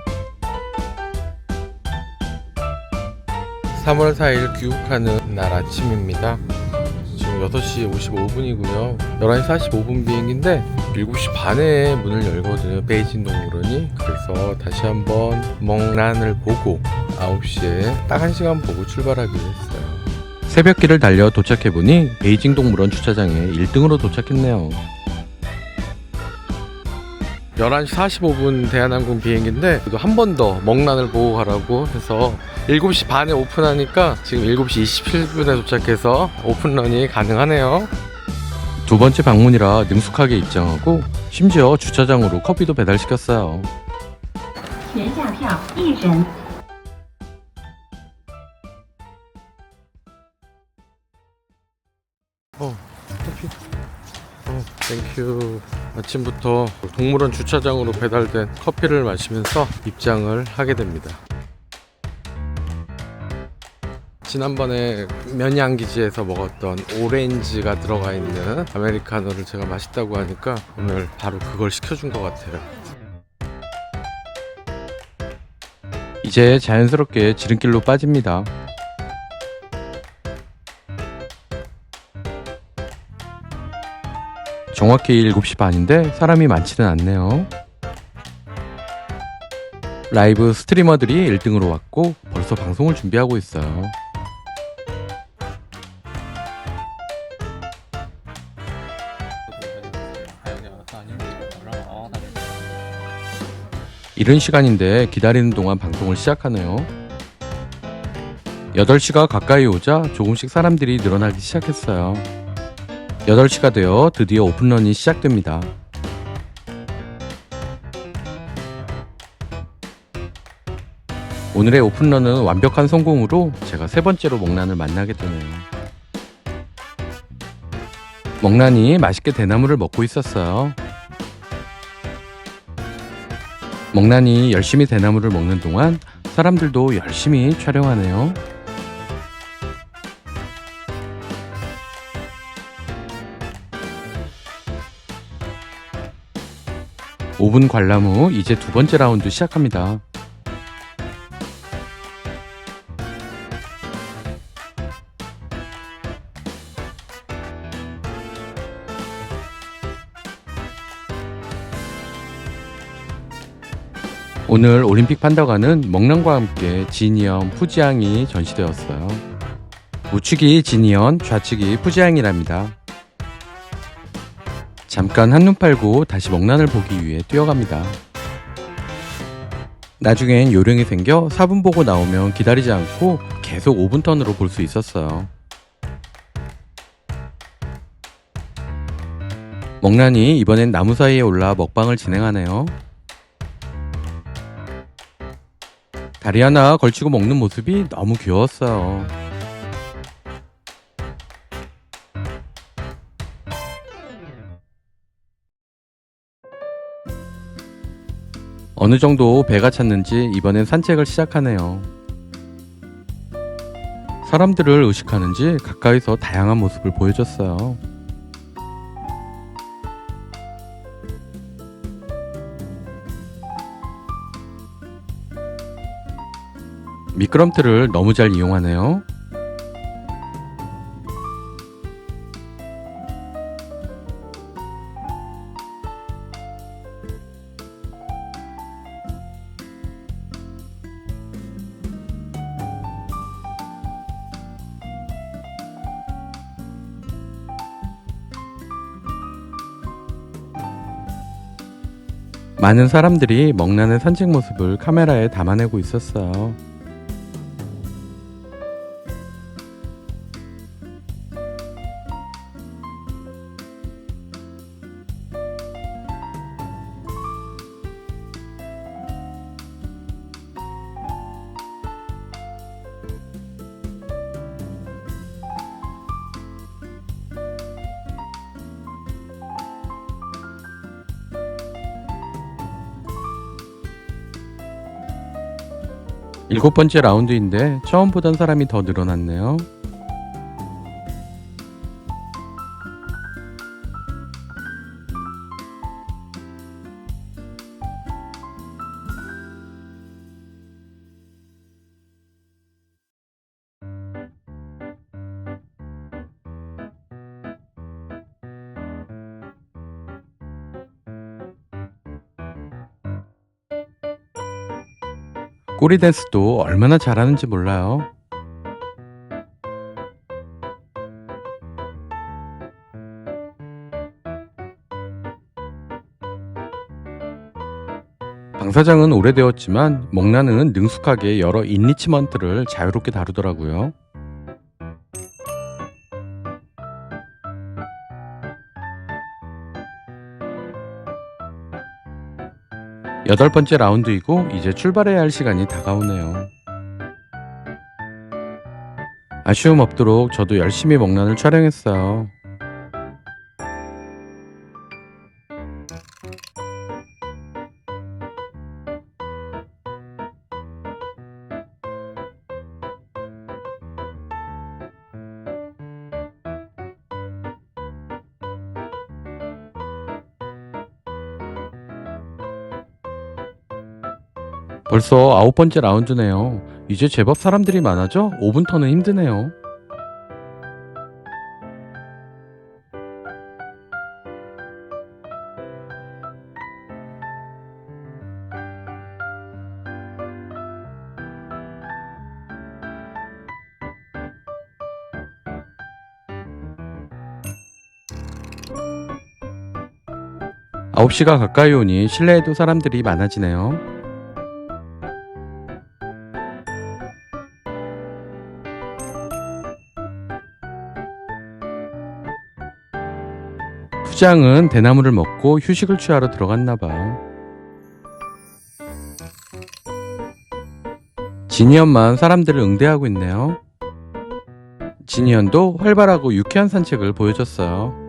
3월 4일 귀국하는 날 아침입니다. 지금 6시 55분이고요. 11시 45분 비행기인데 7시 반에 문을 열거든요. 베이징 동물원이. 그래서 다시 한번 먹난을 보고 9시에 딱 1시간 보고 출발하기로 했어요. 새벽길을 달려 도착해보니 베이징 동물원 주차장에 1등으로 도착했네요. 11시 45분 대한항공 비행기인데 한 번 더 먹난을 보고 가라고 해서 7시 반에 오픈하니까 지금 7시 27분에 도착해서 오픈런이 가능하네요. 두 번째 방문이라 능숙하게 입장하고 심지어 주차장으로 커피도 배달시켰어요. 커피. 땡큐. 아침부터 동물원 주차장으로 배달된 커피를 마시면서 입장을 하게 됩니다. 지난번에 면양기지에서 먹었던 오렌지가 들어가 있는 아메리카노를 제가 맛있다고 하니까 오늘 바로 그걸 시켜준 것 같아요. 이제 자연스럽게 지름길로 빠집니다. 정확히 7시 반인데 사람이 많지는 않네요. 라이브 스트리머들이 1등으로 왔고 벌써 방송을 준비하고 있어요. 이른 시간인데 기다리는 동안 방송을 시작하네요. 8시가 가까이 오자 조금씩 사람들이 늘어나기 시작했어요. 8시가 되어 드디어 오픈런이 시작됩니다. 오늘의 오픈런은 완벽한 성공으로 제가 3번째로 먹난을 만나게 되네요. 먹난이 맛있게 대나무를 먹고 있었어요. 먹난이 열심히 대나무를 먹는 동안 사람들도 열심히 촬영하네요. (5분) 관람 후 이제 2번째 라운드 시작합니다. 오늘 올림픽 판다관은 먹난과 함께 지니언, 푸지앙이 전시되었어요. 우측이 지니언, 좌측이 푸지앙이랍니다. 잠깐 한눈 팔고 다시 먹난을 보기 위해 뛰어갑니다. 나중엔 요령이 생겨 4분 보고 나오면 기다리지 않고 계속 5분 턴으로 볼 수 있었어요. 먹란이 이번엔 나무 사이에 올라 먹방을 진행하네요. 다리 하나 걸치고 먹는 모습이 너무 귀여웠어요. 어느 정도 배가 찼는지 이번엔 산책을 시작하네요. 사람들을 의식하는지 가까이서 다양한 모습을 보여줬어요. 미끄럼틀을 너무 잘 이용하네요. 많은 사람들이 먹란의 산책 모습을 카메라에 담아내고 있었어요. 일곱 번째 라운드인데 처음 보던 사람이 더 늘어났네요. 꼬리 댄스도 얼마나 잘하는지 몰라요. 방사장은 오래되었지만 먹란은 능숙하게 여러 인리치먼트를 자유롭게 다루더라고요. 여덟 번째 라운드이고 이제 출발해야 할 시간이 다가오네요. 아쉬움 없도록 저도 열심히 먹란을 촬영했어요. 벌써 아홉 번째 라운드네요. 이제 제법 사람들이 많아져 5분 터는 힘드네요. 아홉 시가 가까이 오니 실내에도 사람들이 많아지네요. 푸장은 대나무를 먹고 휴식을 취하러 들어갔나봐요. 지니언만 사람들을 응대하고 있네요. 지니언도 활발하고 유쾌한 산책을 보여줬어요.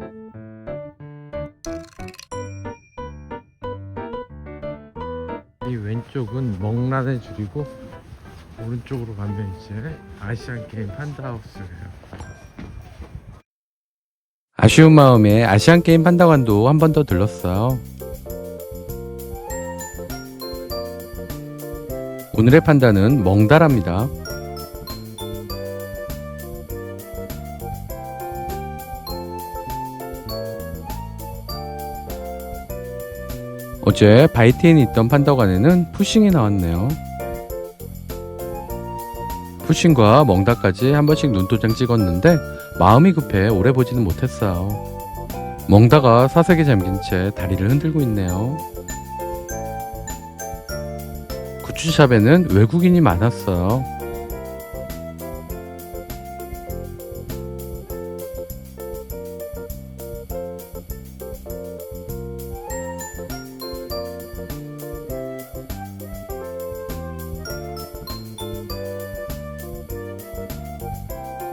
이 왼쪽은 먹란의 줄이고 오른쪽으로 가면 이제 아시안게임 판다하우스예요. 아쉬운 마음에 아시안게임 판다관도 한 번 더 들렀어요. 오늘의 판다는 멍다라입니다. 어제 바이티엔에 있던 판다관에는 푸싱이 나왔네요. 푸싱과 멍다까지 한 번씩 눈도장 찍었는데 마음이 급해 오래 보지는 못했어요. 멍다가 사색에 잠긴 채 다리를 흔들고 있네요. 구추샵에는 외국인이 많았어요.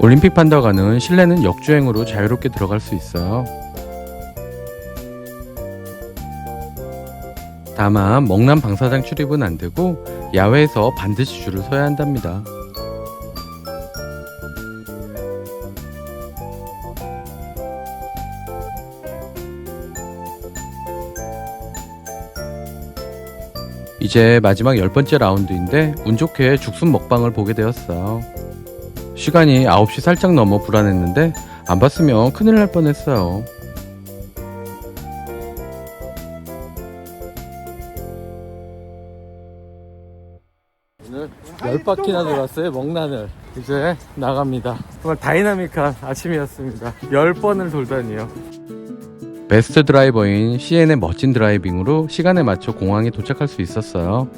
올림픽 판다관은 실내는 역주행으로 자유롭게 들어갈 수 있어요. 다만 먹난 방사장 출입은 안되고 야외에서 반드시 줄을 서야 한답니다. 이제 마지막 10번째 라운드인데 운 좋게 죽순 먹방을 보게 되었어요. 시간이 9시 살짝 넘어 불안했는데 안 봤으면 큰일 날 뻔했어요. 오늘 10바퀴나 돌았어요. 먹난을. 이제 나갑니다. 정말 다이나믹한 아침이었습니다. 10번을 돌다니요. 베스트 드라이버인 CN의 멋진 드라이빙으로 시간에 맞춰 공항에 도착할 수 있었어요.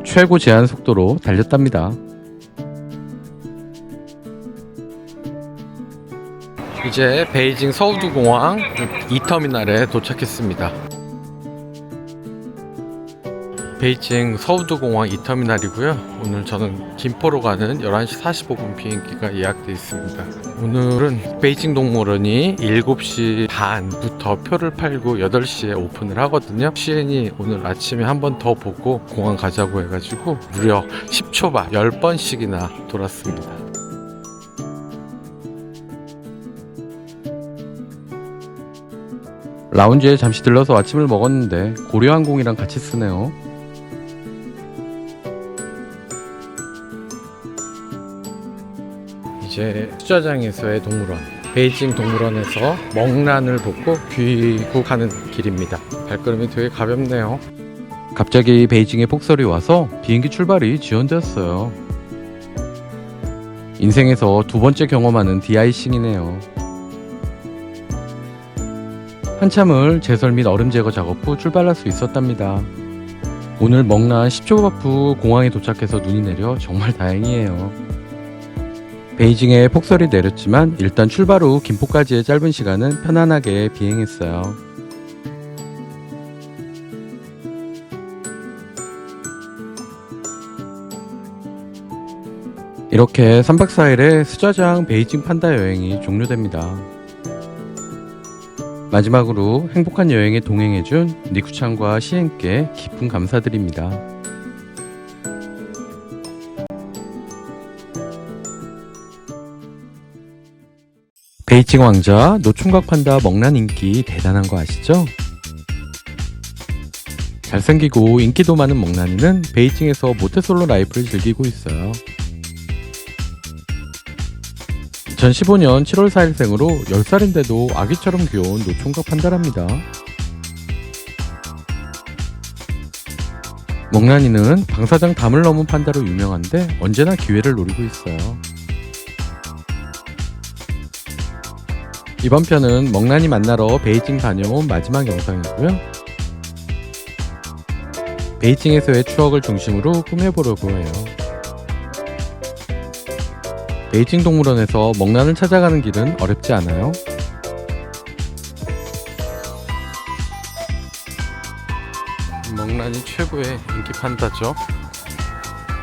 최고 제한 속도로 달렸답니다. 이제 베이징 서우두공항 2터미널에 도착했습니다. 베이징 서우두공항 2터미널이고요. 오늘 저는 김포로 가는 11시 45분 비행기가 예약되어 있습니다. 오늘은 베이징 동물원이 7시 반부터 표를 팔고 8시에 오픈을 하거든요. CN이 오늘 아침에 한 번 더 보고 공항 가자고 해가지고 무려 10초반 10번씩이나 돌았습니다. 라운지에 잠시 들러서 아침을 먹었는데 고려항공이랑 같이 쓰네요. 이제 투자장에서의 동물원, 베이징 동물원에서 먹란을 보고 귀국하는 길입니다. 발걸음이 되게 가볍네요. 갑자기 베이징에 폭설이 와서 비행기 출발이 지연되었어요. 인생에서 2번째 경험하는 디아이싱이네요. 한참을 제설 및 얼음 제거 작업 후 출발할 수 있었답니다. 오늘 먹란 10초 후 공항에 도착해서 눈이 내려 정말 다행이에요. 베이징에 폭설이 내렸지만 일단 출발 후 김포까지의 짧은 시간은 편안하게 비행했어요. 이렇게 3박 4일의 수자장 베이징 판다 여행이 종료됩니다. 마지막으로 행복한 여행에 동행해준 니쿠창과 시엔께 깊은 감사드립니다. 베이징 왕자 노총각 판다 먹란 인기 대단한 거 아시죠? 잘생기고 인기도 많은 먹란이는 베이징에서 모태솔로 라이프를 즐기고 있어요. 2015년 7월 4일생으로 10살인데도 아기처럼 귀여운 노총각 판다랍니다. 먹란이는 방사장 담을 넘은 판다로 유명한데 언제나 기회를 노리고 있어요. 이번 편은 먹란이 만나러 베이징 다녀온 마지막 영상이고요. 베이징에서의 추억을 중심으로 꾸며보려고 해요. 베이징 동물원에서 먹란을 찾아가는 길은 어렵지 않아요. 먹란이 최고의 인기 판다죠.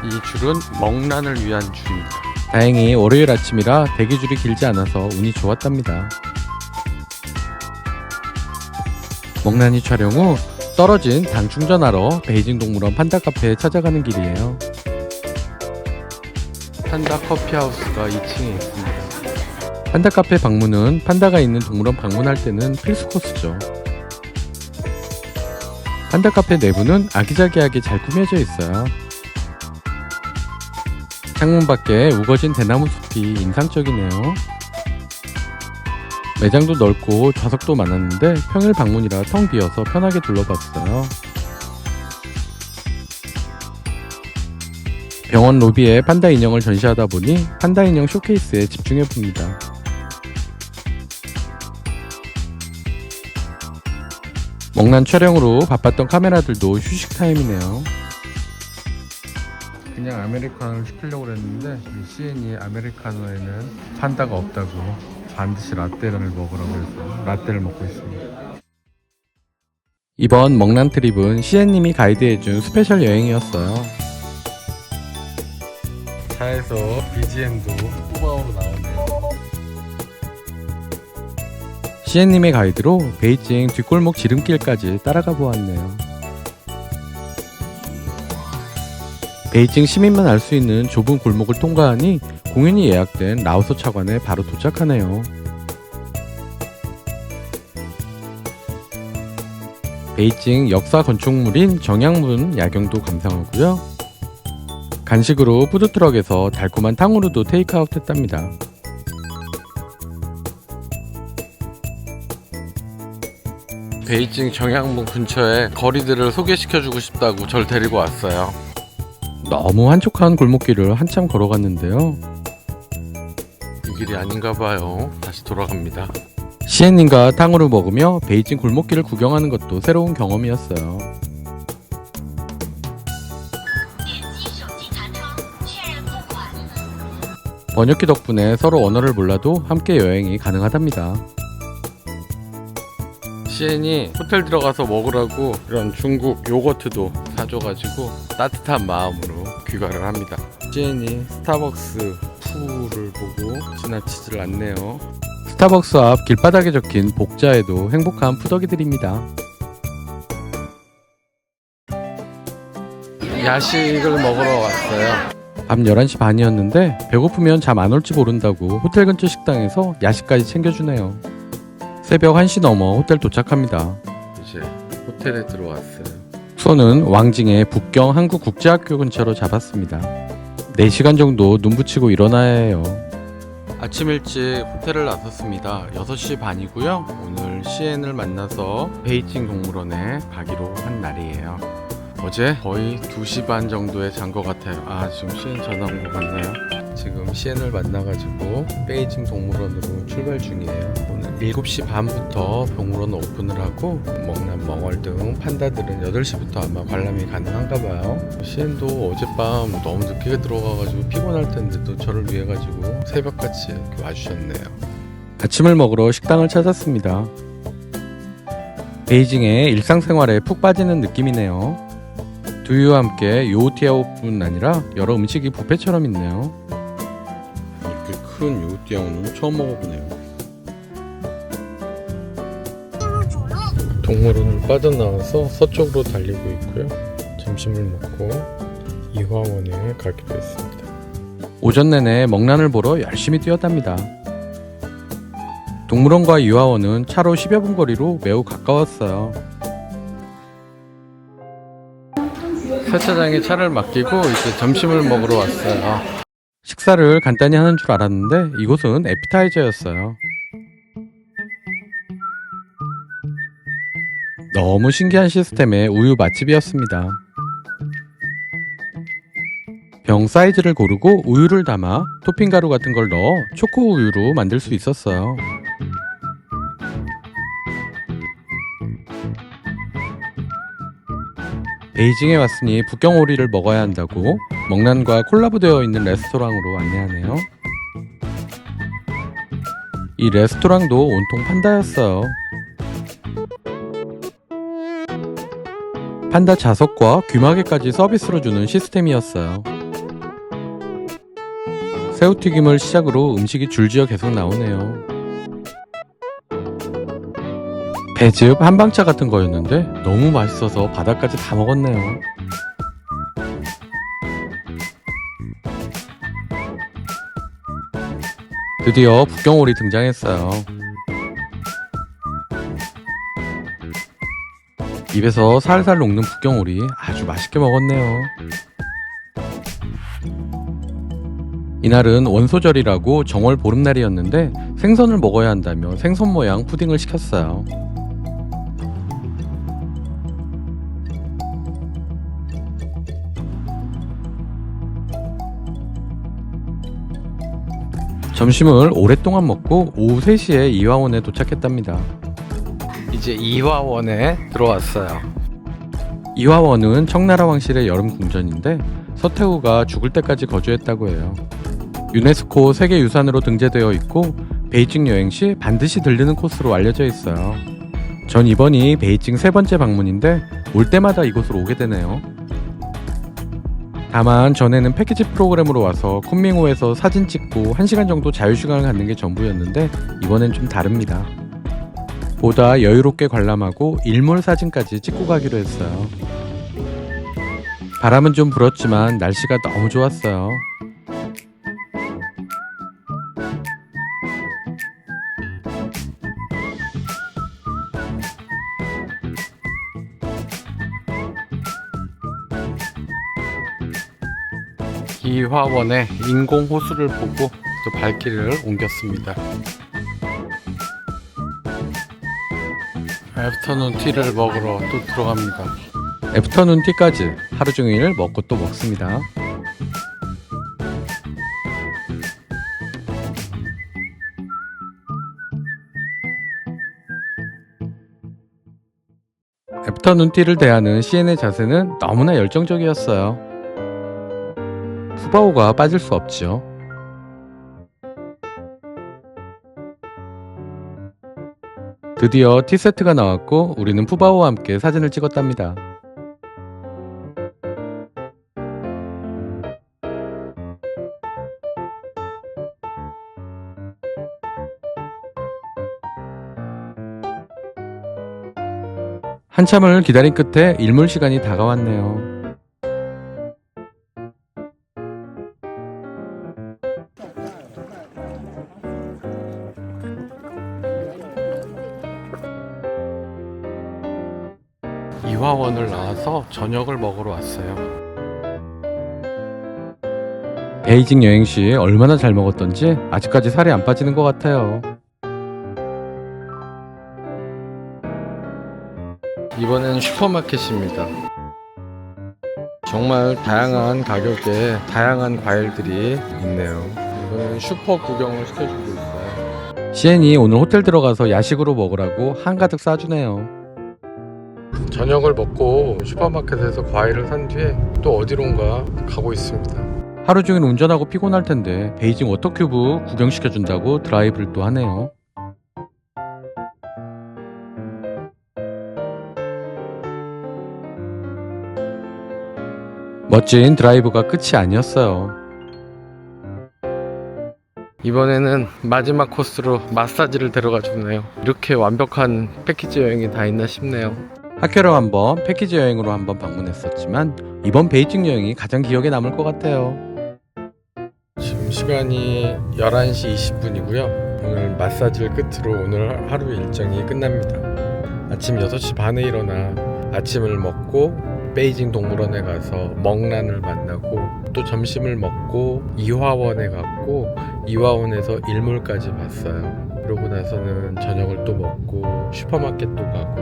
이 줄은 먹란을 위한 줄입니다. 다행히 월요일 아침이라 대기줄이 길지 않아서 운이 좋았답니다. 먹란이 촬영 후 떨어진 당 충전하러 베이징 동물원 판다 카페에 찾아가는 길이에요. 판다 커피하우스가 2층에 있습니다. 판다 카페 방문은 판다가 있는 동물원 방문할 때는 필수 코스죠. 판다 카페 내부는 아기자기하게 잘 꾸며져 있어요. 창문 밖에 우거진 대나무 숲이 인상적이네요. 매장도 넓고 좌석도 많았는데 평일 방문이라 텅 비어서 편하게 둘러봤어요. 병원 로비에 판다 인형을 전시하다 보니 판다 인형 쇼케이스에 집중해봅니다. 먹란 촬영으로 바빴던 카메라들도 휴식 타임이네요. 그냥 아메리카노를 시키려고 했는데 CN이 아메리카노에는 판다가 없다고 반드시 라떼를 먹으라고 해서 라떼를 먹고 있습니다. 이번 먹난 트립은 시엔님이 가이드해준 스페셜 여행이었어요. 차에서 BGM도 후방으로 나오네요. 시엔님의 가이드로 베이징 뒷골목 지름길까지 따라가 보았네요. 베이징 시민만 알 수 있는 좁은 골목을 통과하니 공연이 예약된 라오스 차관에 바로 도착하네요. 베이징 역사 건축물인 정양문 야경도 감상하고요. 간식으로 푸드트럭에서 달콤한 탕후루도 테이크아웃 했답니다. 베이징 정양문 근처에 거리들을 소개시켜주고 싶다고 절 데리고 왔어요. 너무 한적한 골목길을 한참 걸어갔는데요. 이 길이 아닌가 봐요. 다시 돌아갑니다. 시엔님과 탕후루 먹으며 베이징 골목길을 구경하는 것도 새로운 경험이었어요. 번역기 덕분에 서로 언어를 몰라도 함께 여행이 가능하답니다. 시엔이 호텔 들어가서 먹으라고 이런 중국 요거트도 사줘가지고 따뜻한 마음으로 귀가를 합니다. 시엔이 스타벅스 푸를 보고 지나치질 않네요. 스타벅스 앞 길바닥에 적힌 복자에도 행복한 푸덕이들입니다. 야식을 먹으러 왔어요. 밤 11시 반이었는데 배고프면 잠 안 올지 모른다고 호텔 근처 식당에서 야식까지 챙겨주네요. 새벽 1시 넘어 호텔 도착합니다. 이제 호텔에 들어왔어요. 숙소는 왕징의 북경 한국국제학교 근처로 잡았습니다. 4시간 정도 눈 붙이고 일어나야 해요. 아침 일찍 호텔을 나섰습니다. 6시 반이고요. 오늘 시엔을 만나서 베이징 동물원에 가기로 한 날이에요. 어제 거의 2시 반 정도에 잔 것 같아요. 지금 시엔 전화 온 것 같네요. 지금 시엔을 만나가지고 베이징 동물원으로 출발 중이에요. 오늘 7시 반부터 동물원 오픈을 하고 먹난 멍얼 등 판다들은 8시부터 아마 관람이 가능한가 봐요. 시엔도 어젯밤 너무 늦게 들어가가지고 피곤할 텐데도 저를 위해 가지고 새벽같이 이렇게 와주셨네요. 아침을 먹으러 식당을 찾았습니다. 베이징의 일상생활에 푹 빠지는 느낌이네요. 두유와 함께 요우티아오뿐 아니라 여러 음식이 뷔페처럼 있네요. 이렇게 큰 요우티아오는 처음 먹어보네요. 동물원을 빠져나와서 서쪽으로 달리고 있고요. 점심을 먹고 이화원에 가기로 했습니다. 오전 내내 먹난을 보러 열심히 뛰었답니다. 동물원과 이화원은 차로 10여 분 거리로 매우 가까웠어요. 세차장에 차를 맡기고 이제 점심을 먹으러 왔어요. 식사를 간단히 하는 줄 알았는데 이곳은 에피타이저였어요. 너무 신기한 시스템의 우유 맛집이었습니다. 병 사이즈를 고르고 우유를 담아 토핑 가루 같은 걸 넣어 초코 우유로 만들 수 있었어요. 베이징에 왔으니 북경 오리를 먹어야 한다고 먹난과 콜라보되어 있는 레스토랑으로 안내하네요. 이 레스토랑도 온통 판다였어요. 판다 자석과 귀마개까지 서비스로 주는 시스템이었어요. 새우튀김을 시작으로 음식이 줄지어 계속 나오네요. 배즙 한방차 같은 거였는데 너무 맛있어서 바닥까지 다 먹었네요. 드디어 북경오리 등장했어요. 입에서 살살 녹는 북경오리 아주 맛있게 먹었네요. 이날은 원소절이라고 정월 보름날이었는데 생선을 먹어야 한다며 생선 모양 푸딩을 시켰어요. 점심을 오랫동안 먹고 오후 3시에 이화원에 도착했답니다. 이제 이화원에 들어왔어요. 이화원은 청나라 왕실의 여름 궁전인데 서태후가 죽을 때까지 거주했다고 해요. 유네스코 세계유산으로 등재되어 있고 베이징 여행 시 반드시 들르는 코스로 알려져 있어요. 전 이번이 베이징 세 번째 방문인데 올 때마다 이곳으로 오게 되네요. 다만 전에는 패키지 프로그램으로 와서 쿤밍호에서 사진 찍고 1시간 정도 자유시간을 갖는 게 전부였는데 이번엔 좀 다릅니다. 보다 여유롭게 관람하고 일몰 사진까지 찍고 가기로 했어요. 바람은 좀 불었지만 날씨가 너무 좋았어요. 이화원의 인공 호수를 보고 또 발길을 옮겼습니다. 애프터눈 티를 먹으러 또 들어갑니다. 애프터눈 티까지 하루 종일 먹고 또 먹습니다. 애프터눈 티를 대하는 시엔의 자세는 너무나 열정적이었어요. 푸바오가 빠질 수 없죠. 드디어 티세트가 나왔고 우리는 푸바오와 함께 사진을 찍었답니다. 한참을 기다린 끝에 일몰 시간이 다가왔네요. 이화원을 나와서 저녁을 먹으러 왔어요. 베이징 여행 시 얼마나 잘 먹었던지 아직까지 살이 안 빠지는 것 같아요. 이번엔 슈퍼마켓입니다. 정말 다양한 가격에 다양한 과일들이 있네요. 이번엔 슈퍼 구경을 시켜주고 있어요. 시엔이 오늘 호텔 들어가서 야식으로 먹으라고 한가득 싸주네요. 저녁을 먹고 슈퍼마켓에서 과일을 산 뒤에 또 어디론가 가고 있습니다. 하루 종일 운전하고 피곤할 텐데 베이징 워터큐브 구경시켜준다고 드라이브를 또 하네요. 멋진 드라이브가 끝이 아니었어요. 이번에는 마지막 코스로 마사지를 데려가 주네요. 이렇게 완벽한 패키지 여행이 다 있나 싶네요. 학교를 한번 패키지 여행으로 한번 방문했었지만 이번 베이징 여행이 가장 기억에 남을 것 같아요. 지금 시간이 11시 20분이고요. 오늘 마사지를 끝으로 오늘 하루 일정이 끝납니다. 아침 6시 반에 일어나 아침을 먹고 베이징 동물원에 가서 멍란을 만나고 또 점심을 먹고 이화원에 갔고 이화원에서 일몰까지 봤어요. 그러고 나서는 저녁을 또 먹고 슈퍼마켓도 가고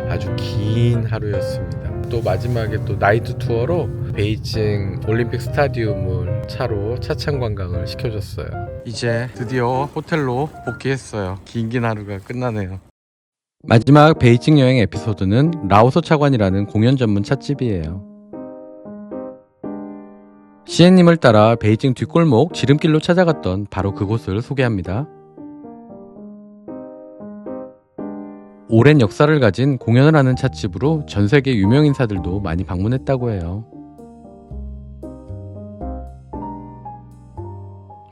아주 긴 하루였습니다. 또 마지막에 또 나이트 투어로 베이징 올림픽 스타디움을 차로 차창 관광을 시켜줬어요. 이제 드디어 호텔로 복귀했어요. 긴 하루가 끝나네요. 마지막 베이징 여행 에피소드는 라오서 차관이라는 공연 전문 찻집이에요. 시엔님을 따라 베이징 뒷골목 지름길로 찾아갔던 바로 그곳을 소개합니다. 오랜 역사를 가진 공연을 하는 찻집으로 전 세계 유명 인사들도 많이 방문했다고 해요.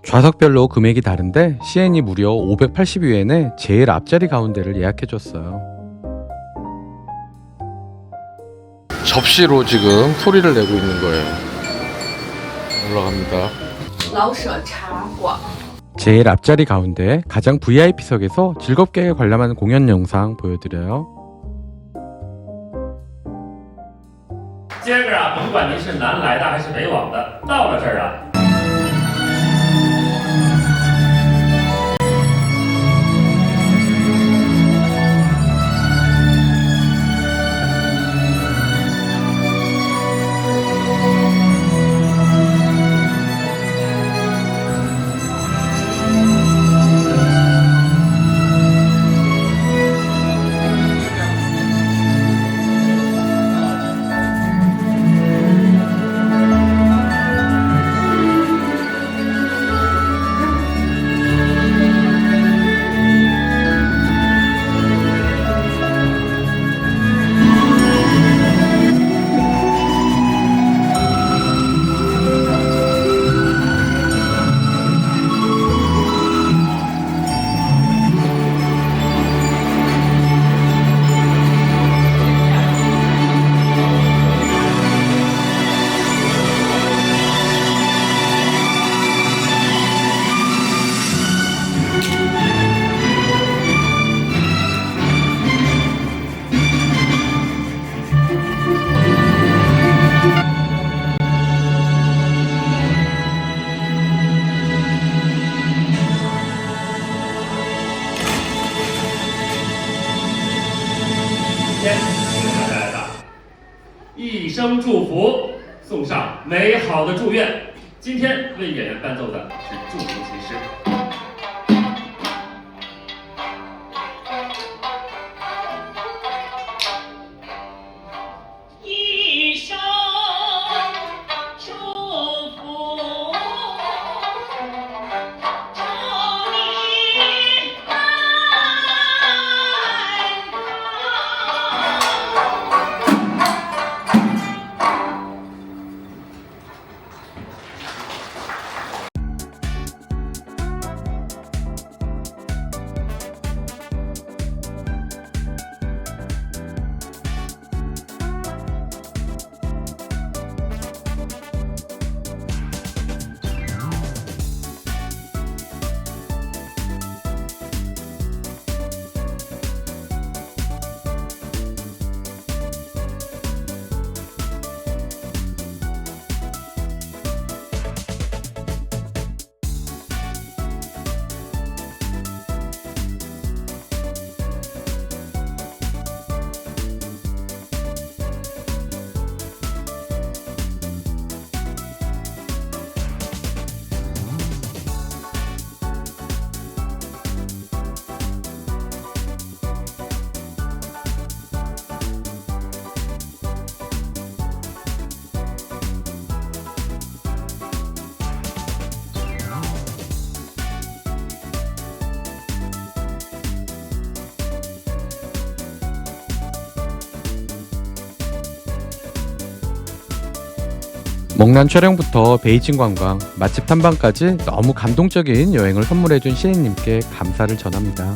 좌석별로 금액이 다른데 시엔이 무려 580위엔에 제일 앞자리 가운데를 예약해줬어요. 접시로 지금 소리를 내고 있는 거예요. 올라갑니다. 라오서茶馆 제일 앞자리 가운데 가장 VIP석에서 즐겁게 관람하는 공연 영상 보여드려요. 今儿个啊，甭管您是南来的还是北往的，到了这儿啊，声祝福，送上美好的祝愿。今天为演员伴奏的是著名琴师。一声祝福，祝你安康。목난 촬영부터 베이징 관광, 맛집 탐방까지 너무 감동적인 여행을 선물해준 시인님께 감사를 전합니다.